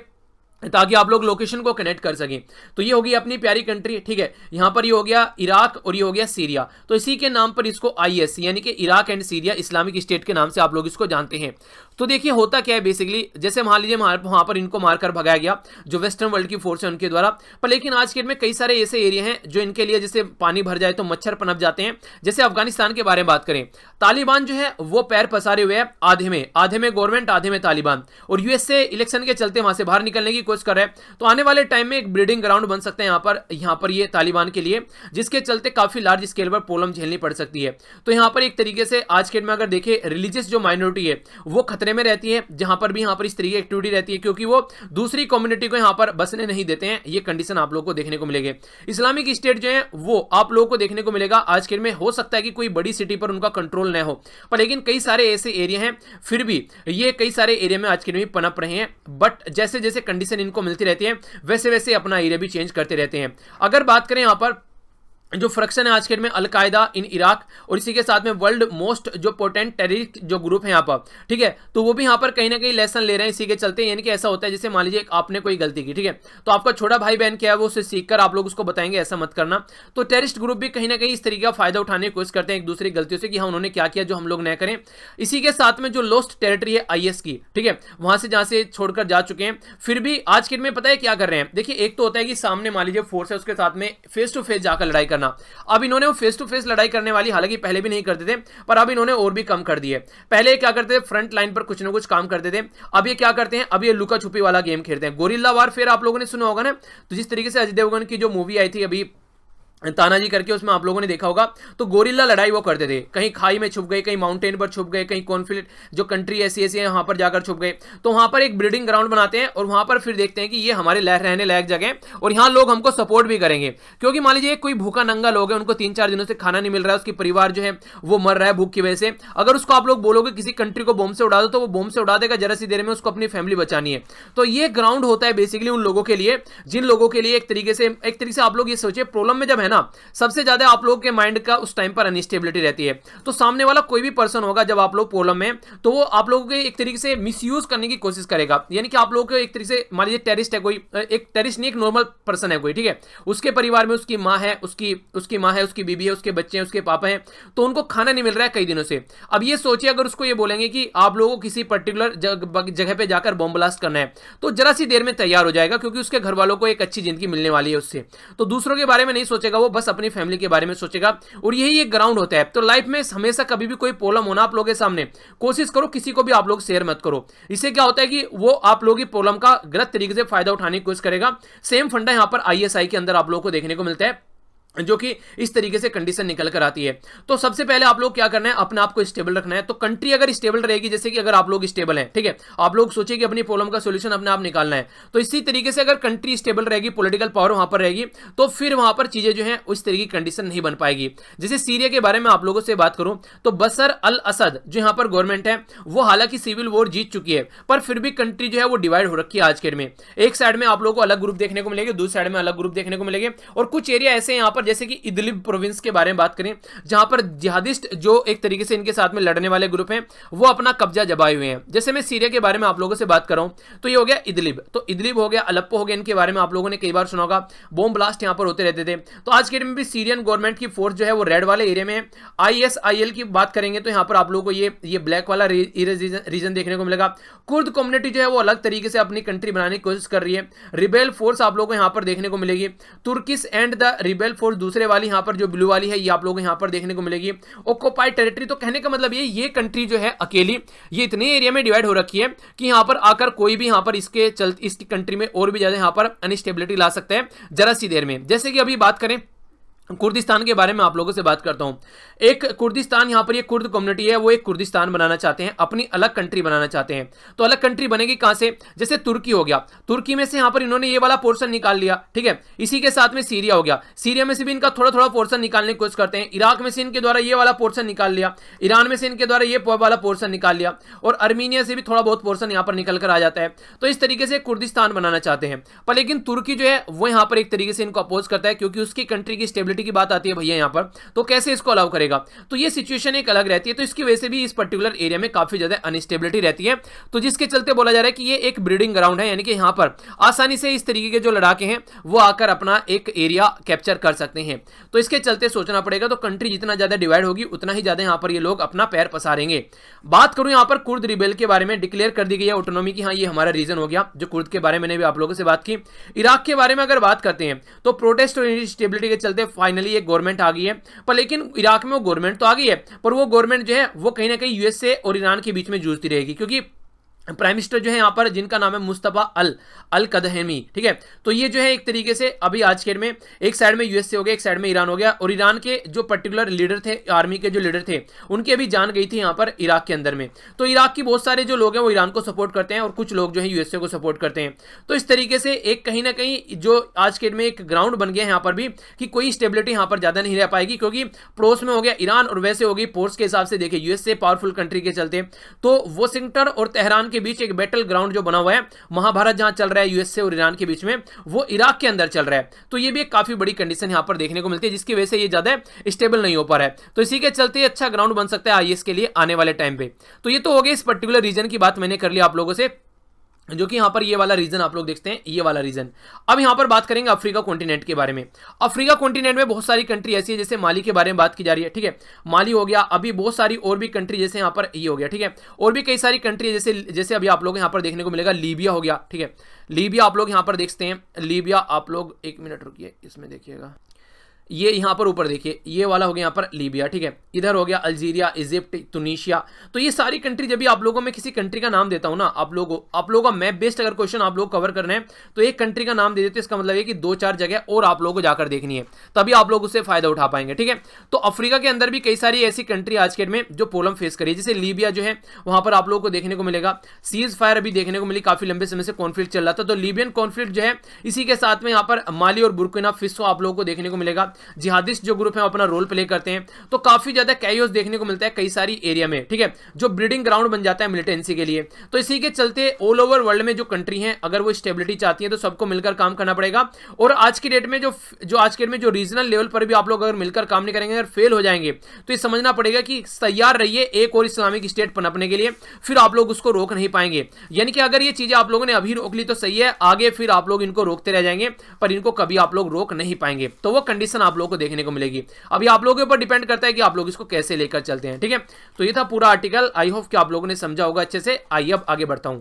ताकि आप लोग लोकेशन को कनेक्ट कर सकें। तो ये होगी अपनी प्यारी कंट्री, ठीक है। यहां पर ये हो गया इराक और ये हो गया सीरिया, तो इसी के नाम पर इसको IS यानी कि Iraq and Syria Islamic state के नाम से आप लोग इसको जानते हैं। तो देखिए होता क्या है बेसिकली, जैसे मान लीजिए वहां पर इनको मारकर भगाया गया जो वेस्टर्न वर्ल्ड की फोर्स है उनके द्वारा, पर लेकिन आज के डेट में कई सारे ऐसे एरिया हैं जो इनके लिए जैसे पानी भर जाए तो मच्छर पनप जाते हैं। जैसे अफगानिस्तान के बारे में बात करें, तालिबान जो है वो पैर पसारे हुए है, आधे में गवर्नमेंट आधे में तालिबान, और यूएसए इलेक्शन के चलते वहां से बाहर निकलने की कोशिश कर रहे हैं। तो आने वाले टाइम में एक ब्रीडिंग ग्राउंड बन सकते हैं यहाँ पर ये तालिबान के लिए, जिसके चलते काफी लार्ज स्केल पर प्रॉब्लम झेलनी पड़ सकती है। तो यहाँ पर एक तरीके से आज के डेट में अगर देखें रिलीजियस जो माइनॉरिटी है वो खतरे में रहती है, जहां पर भी यहाँ पर इस तरीके की एक्टिविटी रहती है, क्योंकि वो दूसरी कम्युनिटी को यहाँ पर बसने नहीं देते हैं। ये कंडीशन आप लोगों को देखने को मिलेगी। इस्लामिक स्टेट जो है वो आप लोगों को देखने को मिलेगा आज के डेट में, हो सकता है कि कोई बड़ी सिटी पर उनका कंट्रोल न हो, पर लेकिन कई सारे ऐसे एरिया हैं फिर भी ये कई सारे एरिया में आज के डेट में पनप रहे हैं। बट जैसे जैसे कंडीशन इनको मिलती रहती है वैसे वैसे अपना एरिया भी चेंज करते रहते हैं। अगर बात करें यहाँ पर जो फ्रैक्शन है आज के डेट में अलकायदा इन इराक, और इसी के साथ में वर्ल्ड मोस्ट जो पोटेंट टेररिस्ट जो ग्रुप है यहाँ पर, ठीक है, तो वो भी यहाँ पर कहीं ना कहीं लेसन ले रहे हैं इसी के चलते। यानी कि ऐसा होता है जैसे मान लीजिए आपने कोई गलती की, ठीक है, तो आपका छोटा भाई बहन क्या है वो उसे सीखकर आप लोग उसको बताएंगे, ऐसा मत करना। तो टेररिस्ट ग्रुप भी कहीं ना कहीं इस तरीके का फायदा उठाने की कोशिश करते हैं एक दूसरी गलतियों से, कि हाँ उन्होंने क्या किया जो हम लोग न करें। इसी के साथ में जो लॉस्ट टेरिटरी है IS की, ठीक है, वहां से जहां से छोड़कर जा चुके हैं, फिर भी आज के डेट में पता है क्या कर रहे हैं। देखिए एक तो होता है कि सामने मान लीजिए फोर्स है उसके साथ में फेस टू फेस जाकर लड़ाई करना। अब इन्होंने वो फेस टू फेस लड़ाई करने वाली हालांकि पहले भी नहीं करते थे, पर अब इन्होंने और भी कम कर दी है। पहले क्या करते थे, फ्रंट लाइन पर कुछ ना कुछ काम करते थे, अब ये क्या करते हैं, अब ये लुका छुपी वाला गेम खेलते हैं। गोरिल्ला वारफेयर आप लोगों ने सुना होगा ना, तो जिस तरीके से अजय देवगन की जो मूवी आई थी अभी तानाजी करके, उसमें आप लोगों ने देखा होगा, तो गोरिल्ला लड़ाई वो करते थे, कहीं खाई में छुप गए, कहीं माउंटेन पर छुप गए, कहीं कॉन्फ्लिक्ट जो कंट्री ऐसी ऐसी है वहां पर जाकर छुप गए। तो वहां पर एक ब्रीडिंग ग्राउंड बनाते हैं और वहां पर फिर देखते हैं कि ये हमारे रहने लायक जगह है और यहाँ लोग हमको सपोर्ट भी करेंगे। क्योंकि मान लीजिए कोई भूखा नंगा लोग है, उनको 3-4 दिनों से खाना नहीं मिल रहा है, उसकी परिवार जो है वो मर रहा है भूख की वजह से, अगर उसको आप लोग बोलोगे किसी कंट्री को बॉम्ब से उड़ा दो तो वो बॉम्ब से उड़ा देगा, जरा सी देर में उसको अपनी फैमिली बचानी है। तो ये ग्राउंड होता है बेसिकली उन लोगों के लिए, जिन लोगों के लिए एक तरीके से आप लोग ये सोचिए प्रॉब्लम में जब है ना, सबसे आप लोगों के माइंड का उस टाइम पर अनस्टेबिलिटी रहती है। तो सामने वाला कोई भी पर्सन होगा जब आप लोग प्रॉब्लम में, तो वो आप लोगों के एक तरीके से मिसयूज करने की कोशिश करेगा। यानी कि आप लोगों को एक तरीके से मान लीजिए टेररिस्ट है कोई, एक टेररिस्ट नहीं एक नॉर्मल पर्सन है कोई, ठीक है, उसके परिवार में उसकी माँ है, उसकी माँ है, उसकी बीबी है, उसके बच्चे हैं, उसके पापा हैं, तो उनको खाना नहीं मिल रहा है कई दिनों से। अब ये सोचिए अगर उसको ये बोलेंगे कि आप लोगों को किसी पर्टिकुलर जगह पे जाकर बॉम्ब ब्लास्ट करना है, तो जरा सी देर में तैयार हो जाएगा, क्योंकि उसके घर वालों को एक अच्छी जिंदगी मिलने वाली है उससे। तो दूसरों के बारे में नहीं सोचेगा, वो बस अपनी फैमिली के बारे में सोचेगा, और यही एक ग्राउंड होता है। तो लाइफ में हमेशा कभी भी कोई प्रॉब्लम होना आप लोगों के सामने, कोशिश करो किसी को भी आप लोग शेयर मत करो। इससे क्या होता है कि वो आप लोगों की प्रॉब्लम का गलत तरीके से फायदा उठाने की कोशिश करेगा। सेम फंडा यहां पर ISI के अंदर आप लोगों को देखने को मिलता है, जो कि इस तरीके से कंडीशन निकल कर आती है। तो सबसे पहले आप लोग क्या करना है, अपने आप को स्टेबल रखना है। तो कंट्री अगर स्टेबल रहेगी, जैसे कि अगर आप लोग स्टेबल हैं, ठीक है, आप लोग सोचिए कि अपनी प्रॉब्लम का सॉल्यूशन अपने आप निकालना है, तो इसी तरीके से अगर कंट्री स्टेबल रहेगी, पॉलिटिकल पावर वहां पर रहेगी, तो फिर वहां पर चीजें जो है उस तरीके की कंडीशन नहीं बन पाएगी। जैसे सीरिया के बारे में आप लोगों से बात करूं, तो बशर अल असद जो यहां पर गवर्नमेंट है, वो हालांकि सिविल वॉर जीत चुकी है, पर फिर भी कंट्री जो है वो डिवाइड हो रखी है आज के डेट में। एक साइड में आप लोगों को अलग ग्रुप देखने को मिलेंगे, दूसरी साइड में अलग ग्रुप देखने को मिलेंगे, और कुछ एरिया ऐसे यहां पर जैसे कि इदलिब प्रोविंस के बारे में बात करें, जहां पर जिहादिस्ट जो एक तरीके से इनके साथ में लड़ने वाले ग्रुप हैं वो अपना कब्जा जमाए हुए हैं। जैसे मैं सीरिया के बारे में आप लोगों से बात कर रहा हूं, तो ये हो गया इदलिब, तो इदलिब हो गया, अलेप्पो हो गया, इनके बारे में आप लोगों ने कई बार सुना होगा, बॉम्ब ब्लास्ट यहां पर होते रहते थे। तो आज के दिन में भी सीरियन गवर्नमेंट की फोर्स जो है वो रेड वाले एरिया में है। ISIL की बात करेंगे तो यहां पर आप लोगों को ये ब्लैक वाला रीजन देखने को मिलेगा। कुर्द कम्युनिटी जो है वो अलग तरीके से अपनी कंट्री बनाने की कोशिश कर रही है। रिबेल फोर्स आप लोगों को यहां पर देखने को मिलेगी। Turkish and the rebel force दूसरे वाली यहां पर जो ब्लू वाली है ये आप लोगों को यहां पर देखने को मिलेगी। ऑक्युपाइड टेरिटरी, तो कहने का मतलब ये कंट्री जो है अकेली ये इतने एरिया में डिवाइड हो रखी है कि यहां पर आकर कोई भी यहां पर इस कंट्री में और भी ज्यादा यहां पर अनस्टेबिलिटी ला सकता है जरा सी देर में। जैसे कि अभी बात करें कुर्दिस्तान के बारे में आप लोगों से बात करता हूं। एक कुर्दिस्तान यहां पर ये कुर्द कम्युनिटी है, वो एक कुर्दिस्तान बनाना चाहते हैं, अपनी अलग कंट्री बनाना चाहते हैं। तो अलग कंट्री बनेगी कहां से, जैसे तुर्की हो गया, तुर्की में से यहां पर इन्होंने ये वाला पोर्शन निकाल लिया, ठीक है। इसी के साथ में सीरिया हो गया, सीरिया में से भी इनका थोड़ा थोड़ा पोर्शन निकालने की कोशिश करते हैं। इराक में से इनके द्वारा ये वाला पोर्शन निकाल लिया, ईरान में से इनके द्वारा ये वाला पोर्शन निकाल लिया, और अर्मीनिया से भी थोड़ा बहुत पोर्शन यहां पर निकल कर आ जाता है। तो इस तरीके से कुर्दिस्तान बनाना चाहते हैं, पर लेकिन तुर्की जो है वो यहां पर एक तरीके से इनको अपोज करता है, क्योंकि उसकी कंट्री की स्टेबिलिटी स्टेबिलिटी की बात आती है भैया यहाँ पर, तो कैसे इसको अलाउ करेगा, तो ये सिचुएशन एक अलग रहती है। तो इसकी वजह से भी इस पर्टिकुलर एरिया में काफी ज्यादा अनस्टेबिलिटी रहती है, तो जिसके चलते बोला जा रहा है कि ये एक ब्रीडिंग ग्राउंड है, यानी कि यहाँ पर आसानी से इस तरीके के जो लड़ाके हैं वो आकर अपना एक एरिया कैप्चर कर सकते हैं। तो इसके चलते सोचना पड़ेगा, तो कंट्री जितना ज्यादा डिवाइड होगी उतना ही ज्यादा यहाँ पर ये लोग अपना पैर पसारेंगे। बात करूं यहाँ पर कुर्द रिबेल के बारे में, डिक्लेयर कर दी गई है ऑटोनॉमी की, हाँ ये हमारा रीजन हो गया। जो कुर्द के बारे में मैंने भी आप लोगों से बात की। इराक के बारे में अगर बात करते हैं तो प्रोटेस्ट और इंस्टेबिलिटी के चलते फाइनली एक गवर्नमेंट आ गई है, पर लेकिन इराक में वो गवर्नमेंट तो आ गई है, पर वो गवर्नमेंट जो है वो कहीं ना कहीं यूएसए और ईरान के बीच में जूझती रहेगी, क्योंकि प्राइम मिनिस्टर जो है यहाँ पर जिनका नाम है मुस्तफा अल कदहमी, ठीक है। तो ये जो है एक तरीके से अभी आज के में एक साइड में यूएसए हो गया, एक साइड में ईरान हो गया, और ईरान के जो पर्टिकुलर लीडर थे, आर्मी के जो लीडर थे, उनकी अभी जान गई थी यहाँ पर इराक के अंदर में। तो इराक की बहुत सारे जो लोग हैं वो ईरान को सपोर्ट करते हैं और कुछ लोग जो है यूएसए को सपोर्ट करते हैं। तो इस तरीके से एक कहीं ना कहीं जो आज के में एक ग्राउंड बन गया है यहाँ पर भी कि कोई स्टेबिलिटी यहाँ पर ज्यादा नहीं रह पाएगी, क्योंकि पड़ोस में हो गया ईरान और वैसे होगी फोर्स के हिसाब से देखिए यूएसए पावरफुल कंट्री के चलते, तो वाशिंगटन और तेहरान के बीच एक बैटल ग्राउंड जो बना हुआ है, महाभारत जहां चल रहा है यूएसए और ईरान के बीच में, वो इराक के अंदर चल रहा है। तो ये भी एक काफी बड़ी कंडीशन यहां पर देखने को मिलती है, जिसकी वजह से ये ज्यादा स्टेबल नहीं हो पा रहा है। तो इसी के चलते अच्छा ग्राउंड बन सकता है आईएस के लिए आने वाले टाइम पे। तो ये तो हो गया इस पर्टिकुलर रीजन की बात मैंने कर ली आप लोगों से, जो कि यहां पर ये वाला रीजन आप लोग देखते हैं, ये वाला रीजन। अब यहां पर बात करेंगे अफ्रीका कॉन्टिनेंट के बारे में। अफ्रीका कॉन्टिनेंट में बहुत सारी कंट्री ऐसी है, जैसे माली के बारे में बात की जा रही है, ठीक है, माली हो गया, अभी बहुत सारी और भी कंट्री जैसे यहां पर ये हो गया, ठीक है, और भी कई सारी कंट्री जैसे अभी आप लोग यहां पर देखने को मिलेगा लीबिया हो गया, ठीक है, लीबिया आप लोग यहां पर देखते हैं, लीबिया आप लोग एक मिनट रुकिए, इसमें देखिएगा, ये यहाँ पर ऊपर देखिए, ये वाला हो गया यहाँ पर लीबिया, ठीक है, इधर हो गया अल्जीरिया, इजिप्ट, तुनीशिया। तो ये सारी कंट्री, जब भी आप लोगों में किसी कंट्री का नाम देता हूँ ना, आप लोगों का मैप बेस्ड अगर क्वेश्चन आप लोग कवर करना है तो एक कंट्री का नाम दे देते, इसका मतलब है कि 2-4 जगह और आप लोगों को जाकर देखनी है, तभी आप लोग उससे फायदा उठा पाएंगे, ठीक है। तो अफ्रीका के अंदर भी कई सारी ऐसी कंट्री आज के में जो प्रॉब्लम फेस करी, जैसे लीबिया जो है वहां पर आप लोगों को देखने को मिलेगा सीज फायर अभी देखने को मिली, काफी लंबे समय से कॉन्फ्लिक्ट चल रहा था, तो लीबियन कॉन्फ्लिक्ट जो है, इसी के साथ में यहाँ पर माली और बुर्किना फासो आप लोगों को देखने को मिलेगा, जिहादिस्ट ग्रुप है अपना रोल प्ले करते हैं, तो काफी ज्यादा कैओस देखने को मिलता है कई सारी एरिया में, ठीक है, जो ब्रीडिंग ग्राउंड बन जाता है मिलिटेंसी के लिए। तो इसी के चलते ऑल ओवर वर्ल्ड में जो कंट्री हैं, अगर वो स्टेबिलिटी चाहती है तो सबको मिलकर काम करना पड़ेगा। और आज की डेट में जो रीजनल लेवल पर भी आप लोग अगर मिलकर काम नहीं करेंगे, अगर फेल हो जाएंगे, तो ये समझना पड़ेगा कि तैयार रहिए एक और इस्लामिक स्टेट पनपने के लिए, फिर आप लोग उसको रोक नहीं पाएंगे। यानी कि अगर ये चीजें आप लोगों ने अभी रोक ली तो सही है, आगे फिर आप लोग इनको रोकते रह जाएंगे, पर इनको कभी आप लोग रोक नहीं पाएंगे। तो वो कंडीशन आप लोग को देखने को मिलेगी। अभी आप लोगों के ऊपर डिपेंड करता है कि आप लोग इसको कैसे लेकर चलते हैं, ठीक है। तो ये था पूरा आर्टिकल, आई होप कि आप लोगों ने समझा होगा अच्छे से। आइए अब आगे बढ़ता हूं।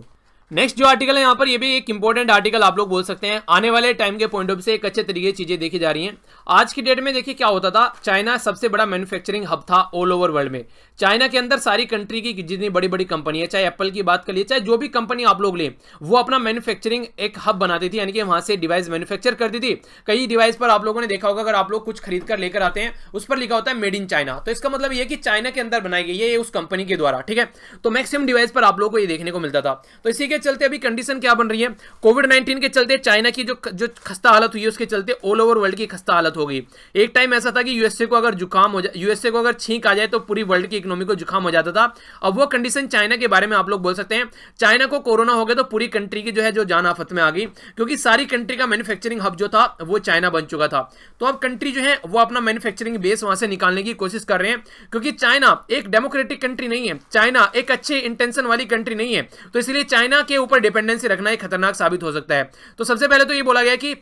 नेक्स्ट जो आर्टिकल है यहाँ पर, ये भी एक इंपॉर्टेंट आर्टिकल आप लोग बोल सकते हैं, आने वाले टाइम के पॉइंट ऑफ से एक अच्छे तरीके की चीजें देखी जा रही हैं। आज की डेट में देखिए क्या होता था, चाइना सबसे बड़ा मैन्युफैक्चरिंग हब था ऑल ओवर वर्ल्ड में। चाइना के अंदर सारी कंट्री की जितनी बड़ी बड़ी कंपनी है, चाहे एप्पल की बात करिए, चाहे जो भी कंपनी आप लोग लें, वो अपना मैन्युफैक्चरिंग एक हब बनाती थी, यानी कि वहां से डिवाइस मैन्युफैक्चर करती थी। कई डिवाइस पर आप लोगों ने देखा होगा, अगर आप लोग कुछ खरीद कर लेकर आते हैं, उस पर लिखा होता है मेड इन चाइना, तो इसका मतलब ये कि चाइना के अंदर बनाई गई है उस कंपनी के द्वारा, ठीक है। तो मैक्सिमम डिवाइस पर आप लोग को ये देखने को मिलता था। तो इसी के चलते अभी कंडीशन क्या बन रही है, कोविड-19 के चलते चाइना की जो खस्ता हालत हुई है, उसके चलते ऑल ओवर वर्ल्ड की खस्ता हालत हो गई। एक टाइम ऐसा था कि यूएसए को अगर जुकाम हो जाए, यूएसए को अगर छींक आ जाए तो पूरी वर्ल्ड की इकोनॉमी को जुकाम हो जाता था। अब वो कंडीशन चाइना के बारे में आप लोग बोल सकते हैं, चाइना को कोरोना हो गया तो पूरी कंट्री की जो जान आफत में आ गई, क्योंकि सारी कंट्री का मैन्युफैक्चरिंग हब जो था वो चाइना बन चुका था। तो अब कंट्री जो है वो अपना मैन्युफैक्चरिंग बेस वहां से निकालने की कोशिश कर रहे हैं, क्योंकि चाइना एक डेमोक्रेटिक कंट्री नहीं है, चाइना एक अच्छे इंटेंशन वाली कंट्री नहीं है। तो इसलिए चाइना के ऊपर डिपेंडेंसी रखना एक खतरनाक साबित हो सकता है। तो सबसे पहले तो ये बोला गया कि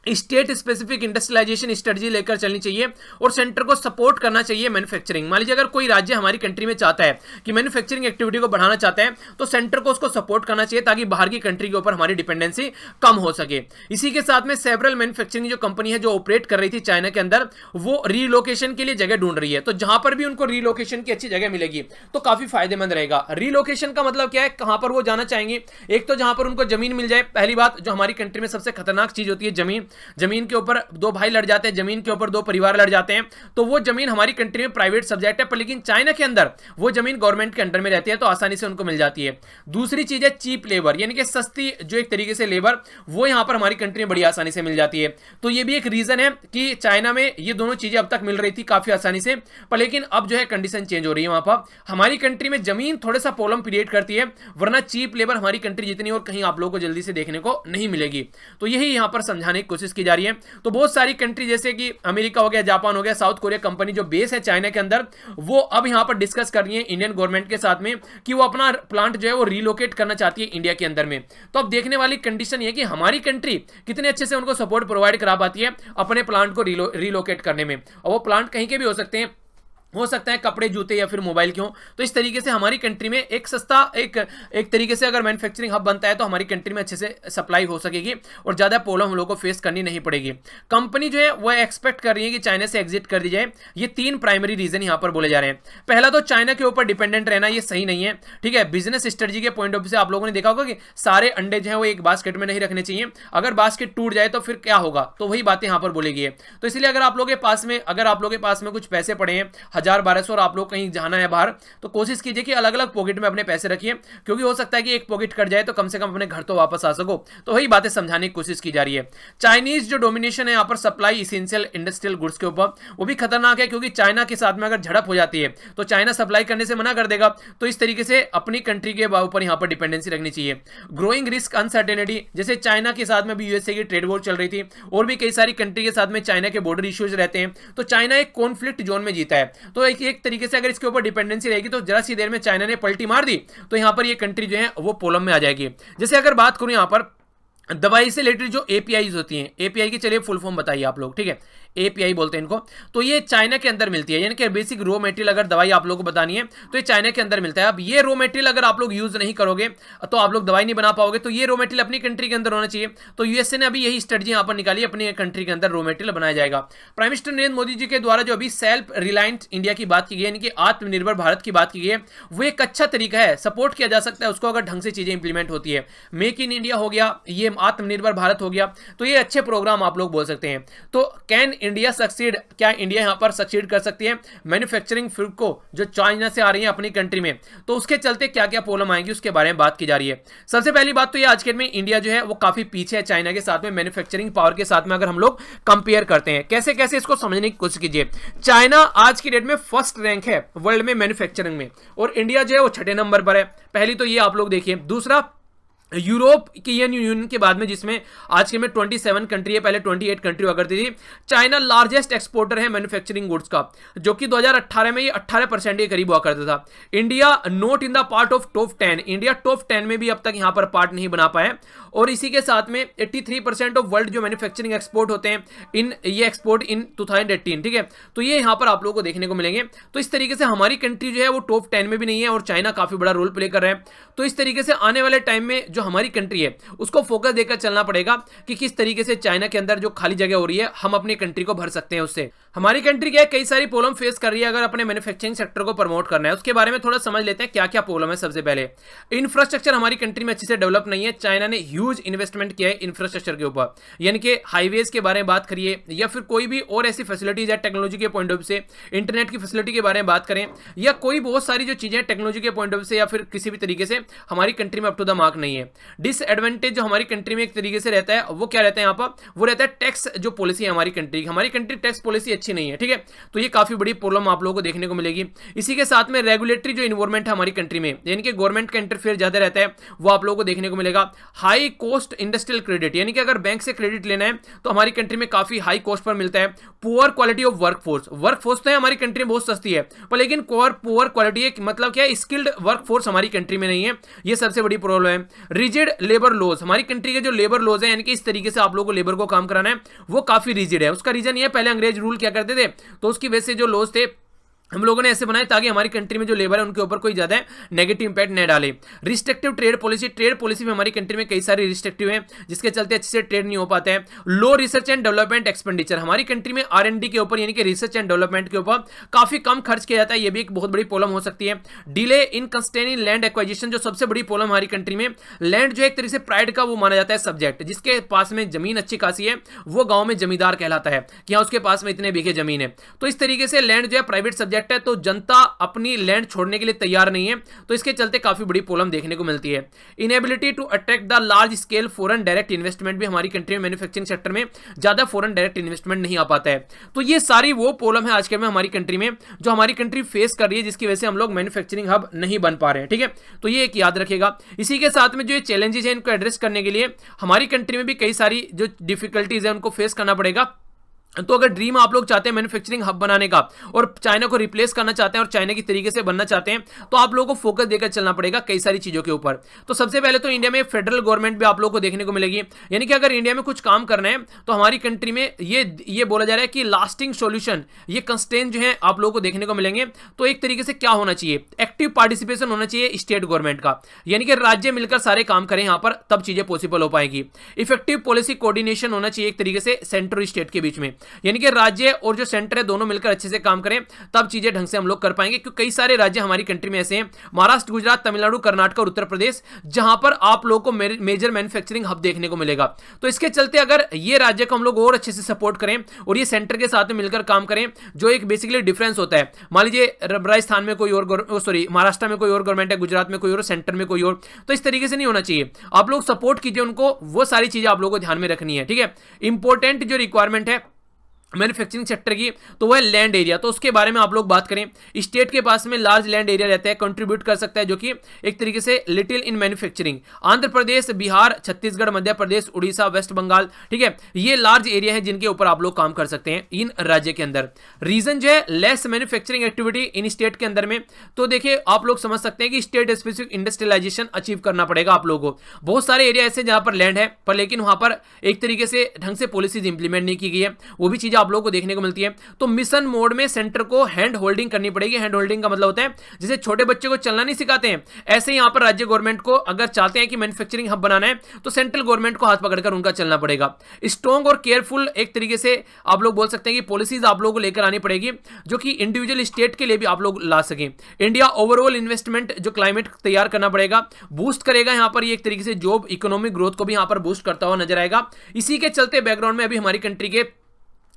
स्टेट स्पेसिफिक इंडस्ट्रियलाइजेशन स्ट्रेटजी लेकर चलनी चाहिए और सेंटर को सपोर्ट करना चाहिए मैन्युफैक्चरिंग। मान लीजिए अगर कोई राज्य हमारी कंट्री में चाहता है कि मैन्युफैक्चरिंग एक्टिविटी को बढ़ाना चाहता है, तो सेंटर को उसको सपोर्ट करना चाहिए, ताकि बाहर की कंट्री के ऊपर हमारी डिपेंडेंसी कम हो सके। इसी के साथ में सेवरल मैन्युफैक्चरिंग जो कंपनी है जो ऑपरेट कर रही थी चाइना के अंदर, वो रीलोकेशन के लिए जगह ढूंढ रही है। तो जहां पर भी उनको रीलोकेशन की अच्छी जगह मिलेगी तो काफी फायदेमंद रहेगा। रीलोकेशन का मतलब क्या है, कहां पर वो जाना चाहेंगे, एक तो जहां पर उनको जमीन मिल जाए। पहली बात, जो हमारी कंट्री में सबसे खतरनाक चीज होती है जमीन, जमीन के ऊपर दो भाई लड़ जाते हैं, जमीन के ऊपर दो परिवार लड़ जाते हैं, तो वो जमीन हमारी कंट्री में प्राइवेट सब्जेक्ट है, पर लेकिन चाइना के अंदर वो जमीन गवर्नमेंट के अंडर में रहती है, तो आसानी से उनको मिल जाती है। दूसरी चीज है चीप लेबर, यानी कि सस्ती जो एक तरीके से लेबर, वो यहां पर हमारी कंट्री में बड़ी आसानी से मिल जाती है। तो ये भी एक रीजन है कि चाइना में ये दोनों चीजें अब तक मिल रही थी काफी आसानी से, पर लेकिन अब जो है कंडीशन चेंज हो रही है। वहां पर हमारी कंट्री में जमीन थोड़ा सा प्रॉब्लम क्रिएट करती है, वरना चीप लेबर हमारी कंट्री जितनी और कहीं आप लोगों को जल्दी से देखने को नहीं मिलेगी। तो यही यहां पर समझाने की कोशिश कोशिश की जा रही है। तो बहुत सारी कंट्री जैसे कि अमेरिका हो गया, जापान हो गया, साउथ कोरिया कंपनी जो बेस है चाइना के अंदर, वो अब यहां पर डिस्कस कर रही है इंडियन गवर्नमेंट के साथ में कि वो अपना प्लांट जो है वो रिलोकेट करना चाहती है इंडिया के अंदर में। तो अब देखने वाली कंडीशन ये कि हमारी कंट्री कितने अच्छे से उनको सपोर्ट प्रोवाइड करा पाती है अपने प्लांट को रिलोकेट करने में। और वो प्लांट कहीं के भी हो सकते हैं, हो सकता है कपड़े, जूते या फिर मोबाइल के हो। तो इस तरीके से हमारी कंट्री में एक सस्ता एक तरीके से अगर मैन्युफैक्चरिंग हब बनता है तो हमारी कंट्री में अच्छे से सप्लाई हो सकेगी और ज़्यादा प्रॉब्लम हम लोगों को फेस करनी नहीं पड़ेगी। कंपनी जो है वो एक्सपेक्ट कर रही है कि चाइना से एग्जिट कर दी जाए। ये 3 प्राइमरी रीजन यहाँ पर बोले जा रहे हैं। पहला तो चाइना के ऊपर डिपेंडेंट रहना ये सही नहीं है, ठीक है। बिजनेस स्ट्रेटजी के पॉइंट ऑफ व्यू से आप लोगों ने देखा होगा कि सारे अंडे जो है वो एक बास्केट में नहीं रखने चाहिए। अगर बास्केट टूट जाए तो फिर क्या होगा, तो वही बातें यहाँ पर बोली गई है। तो इसलिए अगर आप लोगों के पास में कुछ पैसे पड़े हैं 1000-1200 और आप कहीं जाना है बाहर, तो कोशिश कीजिए कि अलग अलग पॉकेट में अपने पैसे रखिए, क्योंकि हो सकता है कि एक पॉकेट कट जाए तो कम से कम अपने घर तो वापस आ सको। तो वही बातें समझाने की कोशिश की जा रही है। चाइनीज जो डोमिनेशन है यहाँ पर सप्लाई इसेंशियल इंडस्ट्रियल गुड्स के ऊपर, वो भी खतरनाक है, क्योंकि चाइना के साथ में अगर झड़प हो जाती है तो चाइना सप्लाई करने से मना कर देगा। तो इस तरीके से अपनी कंट्री के ऊपर यहाँ पर डिपेंडेंसी रखनी चाहिए। ग्रोइंग रिस्क अनसर्टेनिटी, जैसे चाइना के साथ में भी यूएसए की ट्रेड वॉर चल रही थी और भी कई सारी कंट्री के साथ में चाइना के बॉर्डर इश्यूज रहते हैं, तो चाइना एक कॉन्फ्लिक्ट जोन में जीता है। तो एक तरीके से अगर इसके ऊपर डिपेंडेंसी रहेगी तो जरा सी देर में चाइना ने पलटी मार दी तो यहां पर ये कंट्री जो है वो प्रॉब्लम में आ जाएगी। जैसे अगर बात करूं यहां पर दवाई से रिलेटेड जो एपीआईज होती हैं, एपीआई की चलिए फुल फॉर्म बताइए आप लोग, ठीक है, एपीआई बोलते हैं इनको। तो ये चाइना के अंदर मिलती है, यानी कि बेसिक रॉ मटेरियल अगर दवाई आप लोगों को बतानी है तो ये चाइना के अंदर मिलता है। अब ये रॉ मटेरियल अगर आप लोग यूज नहीं करोगे तो आप लोग दवाई नहीं बना पाओगे, तो ये रॉ मटेरियल अपनी कंट्री के अंदर होना चाहिए। तो यूएसए ने अभी यही स्ट्रेटजी यहाँ पर निकाली, अपनी कंट्री के अंदर रॉ मटेरियल बनाया जाएगा। प्राइम मिनिस्टर नरेंद्र मोदी जी के द्वारा जो अभी सेल्फ रिलायंट इंडिया की बात की गई है, यानी कि आत्मनिर्भर भारत की बात की गई है, वो एक अच्छा तरीका है, सपोर्ट किया जा सकता है उसको अगर ढंग से चीजें इंप्लीमेंट होती है। मेक इन इंडिया हो गया, ये आत्मनिर्भर भारत हो गया, तो ये अच्छे प्रोग्राम आप लोग बोल सकते हैं। तो कैन इंडिया सक्सीड, क्या इंडिया यहां पर सक्सीड कर सकती है मैन्युफैक्चरिंग फील्ड को जो चाइना से आ रही है अपनी कंट्री में, तो उसके चलते क्या क्या प्रॉब्लम आएंगी उसके बारे में बात की जा रही है। सबसे पहली बात तो ये आज के में इंडिया जो है वो काफी पीछे है चाइना के साथ में, मैन्युफैक्चरिंग पावर के साथ में अगर हम लोग कंपेयर करते हैं। कैसे कैसे इसको समझने की कोशिश कीजिए। चाइना आज की डेट में फर्स्ट रैंक है वर्ल्ड में मैन्युफैक्चरिंग में, और इंडिया जो है वो 6ठे नंबर पर है। पहली तो ये आप लोग देखिए। दूसरा, यूरोपियन यूनियन के बाद में, जिसमें आज के में 27 कंट्री है, पहले 28 कंट्री हुआ करती थी। चाइना लार्जेस्ट एक्सपोर्टर है मैन्युफैक्चरिंग गुड्स का, जो कि 2018 में ये 18% के करीब हुआ करता था। India note in the part of top 10, India top 10 में भी अब तक यहां पर पार्ट नहीं बना पाया। और इसी के साथ में 83% ऑफ वर्ल्ड जो मैन्युफैक्चरिंग एक्सपोर्ट होते हैं ये एक्सपोर्ट इन 2018, ठीक है। तो ये यहां पर आप लोगों को देखने को मिलेंगे। तो इस तरीके से हमारी कंट्री जो है वो टॉप 10 में भी नहीं है और चाइना काफी बड़ा रोल प्ले कर रहा है। तो इस तरीके से आने वाले टाइम में जो हमारी कंट्री है उसको फोकस देकर चलना पड़ेगा कि किस तरीके से चाइना के अंदर जो खाली जगह हो रही है हम अपनी कंट्री को भर सकते हैं उससे। हमारी कंट्री क्या है, कई सारी प्रॉब्लम फेस कर रही है अगर अपने मैन्युफैक्चरिंग सेक्टर को प्रमोट करना है। उसके बारे में थोड़ा समझ लेते हैं क्या क्या प्रॉब्लम है। सबसे पहले, इंफ्रास्ट्रक्चर हमारी कंट्री में अच्छे से डेवलप नहीं है। चाइना ने ह्यूज इन्वेस्टमेंट किया है इंफ्रास्ट्रक्चर के ऊपर, यानी कि हाईवेज के बारे में बात करिए या फिर कोई भी और ऐसी फैसिलिटीज है टेक्नोलॉजी के पॉइंट ऑफ व्यू से, इंटरनेट की फैसिलिटी के बारे में बात करें या कोई बहुत सारी जो चीजें टेक्नोलॉजी के पॉइंट ऑफ व्यू से या फिर किसी भी तरीके से हमारी कंट्री में अप टू द मार्क नहीं है। डिसएडवांटेज जो हमारी कंट्री में एक तरीके से रहता है वो क्या रहता है यहाँ पर, वो रहता है टैक्स जो पॉलिसी है हमारी कंट्री टैक्स पॉलिसी अच्छी नहीं है, ठीक है। तो ये काफी बड़ी प्रॉब्लम आप लोगों को देखने को मिलेगी। इसी के साथ में रेगुलेटरी जो इन्वॉल्वमेंट है हमारी कंट्री में, यानी कि गवर्नमेंट का इंटरफेयर ज्यादा रहता है, वो आप लोगों को देखने को मिलेगा। हाई कॉस्ट इंडस्ट्रियल क्रेडिट, यानी कि अगर बैंक से क्रेडिट लेना है तो हमारी कंट्री में काफी हाई कॉस्ट पर मिलता है। पुअर क्वालिटी ऑफ वर्कफोर्स तो है हमारी कंट्री में बहुत सस्ती है, पर लेकिन पुअर क्वालिटी है, मतलब क्या है, स्किल्ड वर्कफोर्स हमारी कंट्री में नहीं है। ये सबसे बड़ी प्रॉब्लम है। रिजिड लेबर लॉज, हमारी कंट्री के जो लेबर लॉज है, यानी कि इस तरीके से आप लोगों को लेबर को काम कराना है, वो काफी रिजिड है। उसका रीजन ये है, पहले अंग्रेज रूल क्या करते थे, तो उसकी वजह से जो लॉज थे हम लोगों ने ऐसे बनाए ताकि हमारी कंट्री में जो लेबर है उनके ऊपर कोई ज्यादा नेगेटिव इंपैक्ट न डाले। रिस्ट्रिक्टिव ट्रेड पॉलिसी में हमारी कंट्री में कई सारी रिस्ट्रिक्टिव है, जिसके चलते अच्छे से ट्रेड नहीं हो पाते हैं। लो रिसर्च एंड डेवलपमेंट एक्सपेंडिचर, हमारी कंट्री में R&D के ऊपर, यानी कि रिसर्च एंड डेवलपमेंट के ऊपर काफी कम खर्च किया जाता है, ये भी एक बहुत बड़ी प्रॉब्लम हो सकती है। डिले इन कंस्टेनिंग लैंड एक्वाजिशन, जो सबसे बड़ी प्रॉब्लम हमारी कंट्री में, लैंड जो एक तरीके से प्राइड का वो माना जाता है सब्जेक्ट, जिसके पास में जमीन अच्छी खासी है वो गांव में जमींदार कहलाता है कि हाँ उसके पास में इतने बीघे जमीन है। तो इस तरीके से लैंड जो है प्राइवेट सब्जेक्ट प्रोजेक्ट है तो जनता अपनी लैंड छोड़ने के लिए तैयार नहीं है, तो इसके चलते काफी बड़ी प्रॉब्लम देखने को मिलती है। Inability to attract the large scale foreign direct investment भी हमारी कंट्री में मैन्युफैक्चरिंग सेक्टर में ज्यादा फॉरेन डायरेक्ट इन्वेस्टमेंट नहीं आ पाता है। तो ये सारी वो प्रॉब्लम है आजकल में हमारी कंट्री में जो हमारी कंट्री फेस कर रही है, जिसकी वजह से हम लोग मैन्युफैक्चरिंग हब नहीं बन पा रहे हैं। ठीक है, तो ये एक याद रखेगा। इसी के साथ में जो ये चैलेंजेस है इनको एड्रेस करने के लिए हमारी कंट्री में भी कई सारी जो डिफिकल्टीज है उनको फेस करना पड़ेगा। तो अगर ड्रीम आप लोग चाहते हैं मैन्युफैक्चरिंग हब बनाने का और चाइना को रिप्लेस करना चाहते हैं और चाइना की तरीके से बनना चाहते हैं, तो आप लोगों को फोकस देकर चलना पड़ेगा कई सारी चीजों के ऊपर। तो सबसे पहले तो इंडिया में फेडरल गवर्नमेंट भी आप लोगों को देखने को मिलेगी, यानी कि अगर इंडिया में कुछ काम करना है तो हमारी कंट्री में ये बोला जा रहा है कि लास्टिंग सोल्यूशन, ये कंस्टेंट जो है आप लोगों को देखने को मिलेंगे। तो एक तरीके से क्या होना चाहिए, एक्टिव पार्टिसिपेशन होना चाहिए स्टेट गवर्नमेंट का, यानी कि राज्य मिलकर सारे काम करें यहाँ पर, तब चीजें पॉसिबल हो पाएगी। इफेक्टिव पॉलिसी कोऑर्डिनेशन होना चाहिए एक तरीके से सेंटर और स्टेट के बीच में, यानी कि राज्य और जो सेंटर है दोनों मिलकर अच्छे से काम करें, तब चीजें ढंग से हम लोग कर पाएंगे। क्योंकि कई सारे राज्य हमारी कंट्री में ऐसे हैं, महाराष्ट्र, गुजरात, तमिलनाडु, कर्नाटक और उत्तर प्रदेश, जहां पर आप लोगों को मेजर मैन्युफैक्चरिंग हब देखने को मिलेगा। तो इसके चलते अगर ये राज्य को हम लोग और अच्छे से सपोर्ट करें और ये सेंटर के साथ में मिलकर काम करें, जो एक बेसिकली डिफरेंस होता है, मान लीजिए राजस्थान में कोई और महाराष्ट्र में कोई और गवर्नमेंट है, गुजरात में कोई और, सेंटर में कोई और, तो इस तरीके से नहीं होना चाहिए। आप लोग सपोर्ट कीजिए उनको, वो सारी चीजें आप लोगों को ध्यान में रखनी है। ठीक है, इंपॉर्टेंट जो रिक्वायरमेंट है मैन्युफैक्चरिंग सेक्टर की, तो वह लैंड एरिया, तो उसके बारे में आप लोग बात करें। स्टेट के पास में लार्ज लैंड एरिया रहता है, कंट्रीब्यूट कर सकता है, जो कि एक तरीके से little in manufacturing. Andhra Pradesh, Bihar, Chhattisgarh, Madhya Pradesh, Orissa, West Bengal, ठीक है, ये लार्ज एरिया है जिनके ऊपर आप लोग काम कर सकते हैं इन राज्य के अंदर। रीजन जो है less manufacturing activity in state के अंदर में, तो देखिए आप लोग समझ सकते हैं कि स्टेट स्पेसिफिक इंडस्ट्रियलाइजेशन अचीव करना पड़ेगा आप लोगों को। बहुत सारे एरिया ऐसे जहां पर लैंड है पर लेकिन वहां पर एक तरीके से ढंग से पॉलिसीज इंप्लीमेंट नहीं की गई है, वो भी चीजें आप लोगों को देखने को मिलती है। तो मिशन मोड में सेंटर को हैंड होल्डिंग करनी पड़ेगी। हैंड होल्डिंग का मतलब होता है जैसे छोटे बच्चे को चलना नहीं सिखाते हैं, ऐसे ही यहां पर राज्य गवर्नमेंट को अगर चाहते हैं कि मैन्युफैक्चरिंग हब बनाना है तो सेंट्रल गवर्नमेंट को हाथ पकड़कर उनका चलना पड़ेगा। स्ट्रॉन्ग और केयरफुल एक तरीके से आप लोग बोल सकते हैं कि पॉलिसीज आप लोगों को लेकर आनी पड़ेगी, जो कि इंडिविजुअल स्टेट के लिए भी आप लोग ला सकें। इंडिया ओवरऑल इन्वेस्टमेंट जो क्लाइमेट तैयार करना पड़ेगा, बूस्ट करेगा यहां पर, ये एक तरीके से जॉब इकोनॉमिक ग्रोथ को भी यहां पर बूस्ट करता हुआ नजर आएगा। इसी के चलते बैकग्राउंड में अभी हमारी कंट्री के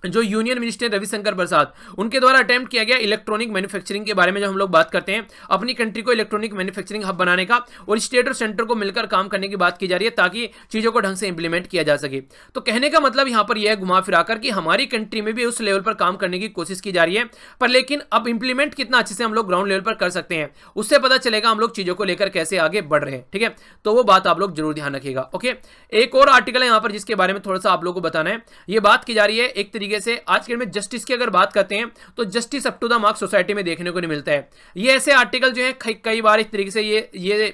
जो यूनियन मिनिस्टर रविशंकर प्रसाद, उनके द्वारा अटेम्प्ट किया गया इलेक्ट्रॉनिक मैन्युफैक्चरिंग के बारे में जब हम लोग बात करते हैं, अपनी कंट्री को इलेक्ट्रॉनिक मैन्युफैक्चरिंग हब बनाने का और स्टेट और सेंटर को मिलकर काम करने की बात की जा रही है, ताकि चीजों को ढंग से इंप्लीमेंट किया जा सके। तो कहने का मतलब यहां पर यह है घुमा फिराकर कि हमारी कंट्री में भी उस लेवल पर काम करने की कोशिश की जा रही है, पर लेकिन अब इंप्लीमेंट कितना अच्छे से हम लोग ग्राउंड लेवल पर कर सकते हैं, उससे पता चलेगा हम लोग चीजों को लेकर कैसे आगे बढ़ रहे हैं। ठीक है, तो वो बात आप लोग जरूर ध्यान रखिएगा। ओके, एक और आर्टिकल है यहां पर जिसके बारे में थोड़ा सा आप लोगों को बताना है। ये बात की जा रही है एक तरीके से आज के जस्टिस की अगर बात करते हैं तो justice up to the mark society में देखने को नहीं मिलता है। ये ऐसे आर्टिकल जो है कई बार एक तरीके से ये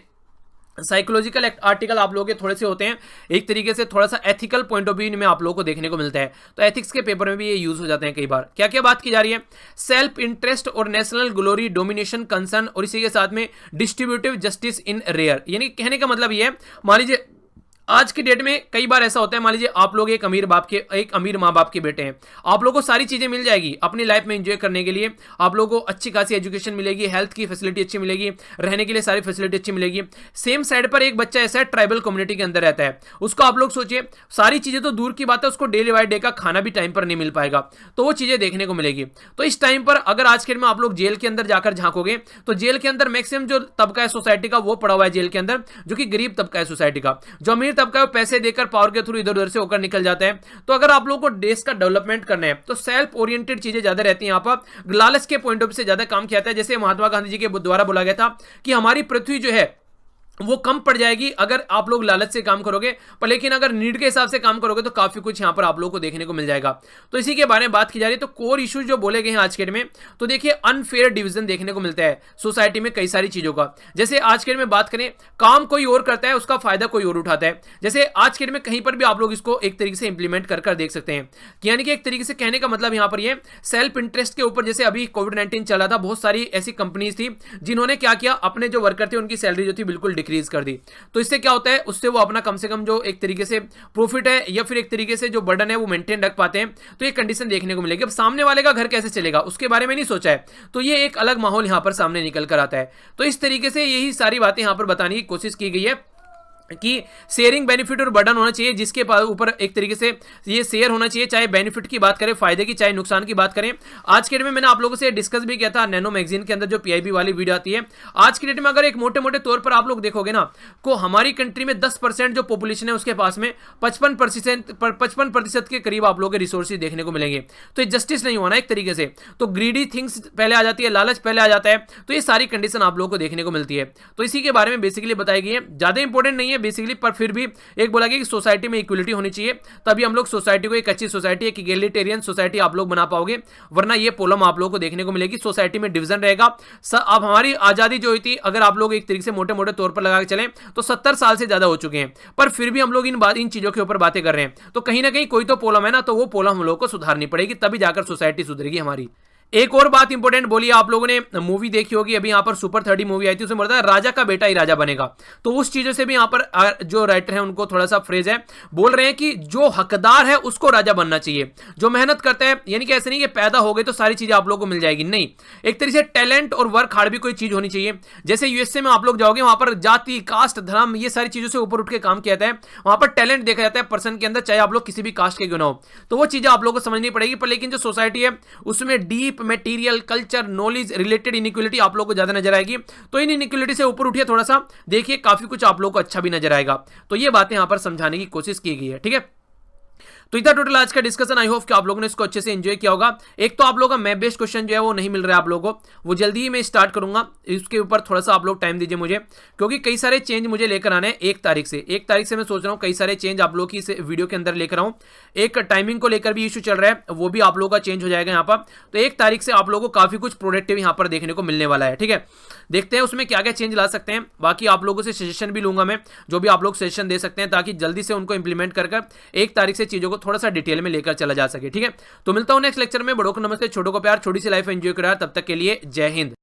साइकोलॉजिकल आर्टिकल आप लोगों के थोड़े से होते हैं, एक तरीके से थोड़ा सा एथिकल पॉइंट ऑफ व्यू में आप लोगों को देखने को मिलता है। तो एथिक्स के पेपर में भी ये यूज हो जाते हैं कई बार। क्या क्या बात की जा रही है, सेल्फ इंटरेस्ट और नेशनल ग्लोरी, डोमिनेशन, कंसर्न और इसी के साथ में डिस्ट्रीब्यूटिव जस्टिस इन रेयर। यानी कहने का मतलब ये है, मान लीजिए आज की डेट में कई बार ऐसा होता है, मान लीजिए आप लोग एक अमीर माँ बाप के बेटे हैं, आप लोगों को सारी चीजें मिल जाएगी अपनी लाइफ में एंजॉय करने के लिए, आप लोगों को अच्छी खासी एजुकेशन मिलेगी, हेल्थ की फैसिलिटी अच्छी मिलेगी, रहने के लिए सारी फैसिलिटी अच्छी मिलेगी। सेम साइड पर एक बच्चा ऐसा है ट्राइबल कम्युनिटी के अंदर रहता है, उसको आप लोग सोचिए सारी चीजें तो दूर की बात है, उसको डे बाय डे का खाना भी टाइम पर नहीं मिल पाएगा, तो वो चीजें देखने को मिलेगी। तो इस टाइम पर अगर आज के दिन में आप लोग जेल के अंदर जाकर झांकोगे तो जेल के अंदर मैक्सिमम जो तबका है सोसाइटी का वो पड़ा हुआ है जेल के अंदर, जो कि गरीब तबका है सोसाइटी का। जो अमीर तबका है वो पैसे देकर पावर के थ्रू इधर उधर से होकर निकल जाता है। तो अगर आप लोगों को देश का डेवलपमेंट करना है तो सेल्फ ओरिएंटेड चीजें ज्यादा रहती हैं, यहाँ पर लालच के पॉइंट ऑफ व्यू से ज्यादा काम किया जाता है। जैसे महात्मा गांधी जी के द्वारा बोला गया था कि हमारी पृथ्वी जो है वो कम पड़ जाएगी अगर आप लोग लालच से काम करोगे, पर लेकिन अगर नीड के हिसाब से काम करोगे तो काफी कुछ यहां पर आप लोगों को देखने को मिल जाएगा। तो इसी के बारे में बात की जा रही है। तो कोर इश्यूज जो बोले गए हैं आज के डेट में, तो देखिए अनफेयर डिवीजन देखने को मिलता है सोसाइटी में कई सारी चीजों का। जैसे आज के डेट में बात करें, काम कोई और करता है, उसका फायदा कोई और उठाता है। जैसे आज के डेट में कहीं पर भी आप लोग इसको एक तरीके से इंप्लीमेंट कर देख सकते हैं, यानी कि एक तरीके से कहने का मतलब यहां पर ये सेल्फ इंटरेस्ट के ऊपर, जैसे अभी कोविड-19 चल रहा था, बहुत सारी ऐसी कंपनीज थी जिन्होंने क्या किया, अपने जो वर्कर थे उनकी सैलरी जो थी बिल्कुल डिक्रीज कर दी। तो इससे क्या होता है, उससे वो अपना कम से कम जो एक तरीके से प्रॉफिट है या फिर एक तरीके से जो बर्डन है वो मेंटेन रख पाते हैं। तो ये कंडीशन देखने को मिलेगी। अब सामने वाले का घर कैसे चलेगा उसके बारे में नहीं सोचा है, तो ये एक अलग माहौल यहां पर सामने निकल कर आता है। तो इस तरीके से यही सारी बातें यहां पर बताने की कोशिश की गई है। कि शेयरिंग बेनिफिट और बर्डन होना चाहिए, जिसके ऊपर एक तरीके से ये शेयर होना चाहिए, चाहे बेनिफिट की बात करें, फायदे की, चाहे नुकसान की बात करें। आज के डेट में मैंने आप लोगों से डिस्कस भी किया था नैनो मैगजीन के अंदर, जो पीआईबी वाली वीडियो आती है। आज की डेट में अगर एक मोटे मोटे तौर पर आप लोग देखोगे ना, को हमारी कंट्री में 10% जो पॉपुलेशन है उसके पास में 55% के करीब आप लोगों के रिसोर्सेज देखने को मिलेंगे। तो ये जस्टिस नहीं होना एक तरीके से, तो ग्रीडी थिंग्स पहले आ जाती है, लालच पहले आ जाता है, तो ये सारी कंडीशन आप लोगों को देखने को मिलती है। तो इसी के बारे में बेसिकली बताई गई है, ज्यादा इंपॉर्टेंट नहीं है बेसिकली, पर फिर भी एक बोला गया कि सोसाइटी में इक्वलिटी होनी चाहिए, तभी हम लोग सोसाइटी को एक अच्छी सोसाइटी, एक इगैलिटेरियन सोसाइटी आप लोग बना पाओगे, वरना ये प्रॉब्लम आप लोगों को देखने को मिलेगी, सोसाइटी में डिवीजन रहेगा। अब हमारी आजादी जो हुई थी, अगर आप लोग एक तरीके से मोटे मोटे तौर पर लगा के चलें तो 70 साल से ज्यादा हो चुके हैं, पर फिर भी हम लोग इन चीजों के ऊपर बातें कर रहे हैं, तो कहीं ना कहीं कोई तो प्रॉब्लम है ना, तो वो प्रॉब्लम हम लोग को सुधारनी पड़ेगी, तभी जाकर सोसाइटी सुधरेगी हमारी। एक और बात इंपॉर्टेंट बोली, आप लोगों ने मूवी देखी होगी, अभी यहाँ पर सुपर 30 मूवी आई थी, उसमें बोलता है राजा का बेटा ही राजा बनेगा, तो उस चीजों से भी यहाँ पर जो राइटर है उनको थोड़ा सा फ्रेज है, बोल रहे हैं कि जो हकदार है उसको राजा बनना चाहिए, जो मेहनत करता है, यानी कि ऐसे नहीं कि पैदा हो गए तो सारी चीजें आप लोगों को मिल जाएगी, नहीं, एक तरीके से टैलेंट और वर्क हार्ड भी कोई चीज होनी चाहिए। जैसे यूएसए में आप लोग जाओगे, वहां पर जाति, कास्ट, धर्म, ये सारी चीजों से ऊपर उठ के काम किया जाता है, वहां पर टैलेंट देखा जाता है पर्सन के अंदर, चाहे आप लोग किसी भी कास्ट के क्यों ना हो, तो वो चीजें आप लोगों को समझनी पड़ेगी। पर लेकिन जो सोसाइटी है उसमें deep material, culture, knowledge related inequality आप लोगों को ज्यादा नजर आएगी, तो इन इनइक्वालिटी से ऊपर उठिए, थोड़ा सा देखिए, काफी कुछ आप लोगों को अच्छा भी नजर आएगा। तो ये बातें यहां पर समझाने की कोशिश की गई है, ठीक है। तो इतना टोटल आज का डिस्कशन, आई होप कि आप लोगों ने इसको अच्छे से एंजॉय किया होगा। एक तो आप लोगों का मैप बेस्ड क्वेश्चन जो है वो नहीं मिल रहा है आप लोगों को, वो जल्दी ही मैं स्टार्ट करूंगा, इसके ऊपर थोड़ा सा आप लोग टाइम दीजिए मुझे, क्योंकि कई सारे चेंज मुझे लेकर आने हैं 1 तारीख से। 1 तारीख से मैं सोच रहा हूँ कई सारे चेंज आप लोग की इस वीडियो के अंदर लेकर आऊँ। एक टाइमिंग को लेकर भी इशू चल रहा है, वो भी आप लोगों का चेंज हो जाएगा यहाँ पर। तो 1 तारीख से आप लोगों को काफी कुछ प्रोडक्टिव यहाँ पर देखने को मिलने वाला है, ठीक है। देखते हैं उसमें क्या क्या चेंज ला सकते हैं, बाकी आप लोगों से सजेशन भी लूंगा मैं, जो भी आप लोग सजेशन दे सकते हैं, ताकि जल्दी से उनको इंप्लीमेंट कर 1 तारीख से चीजों को थोड़ा सा डिटेल में लेकर चला जा सके, ठीक है। तो मिलता हूं नेक्स्ट लेक्चर में, बड़ों को नमस्ते, छोटों को प्यार, छोटी सी लाइफ एंजॉय करा, तब तक के लिए जय हिंद।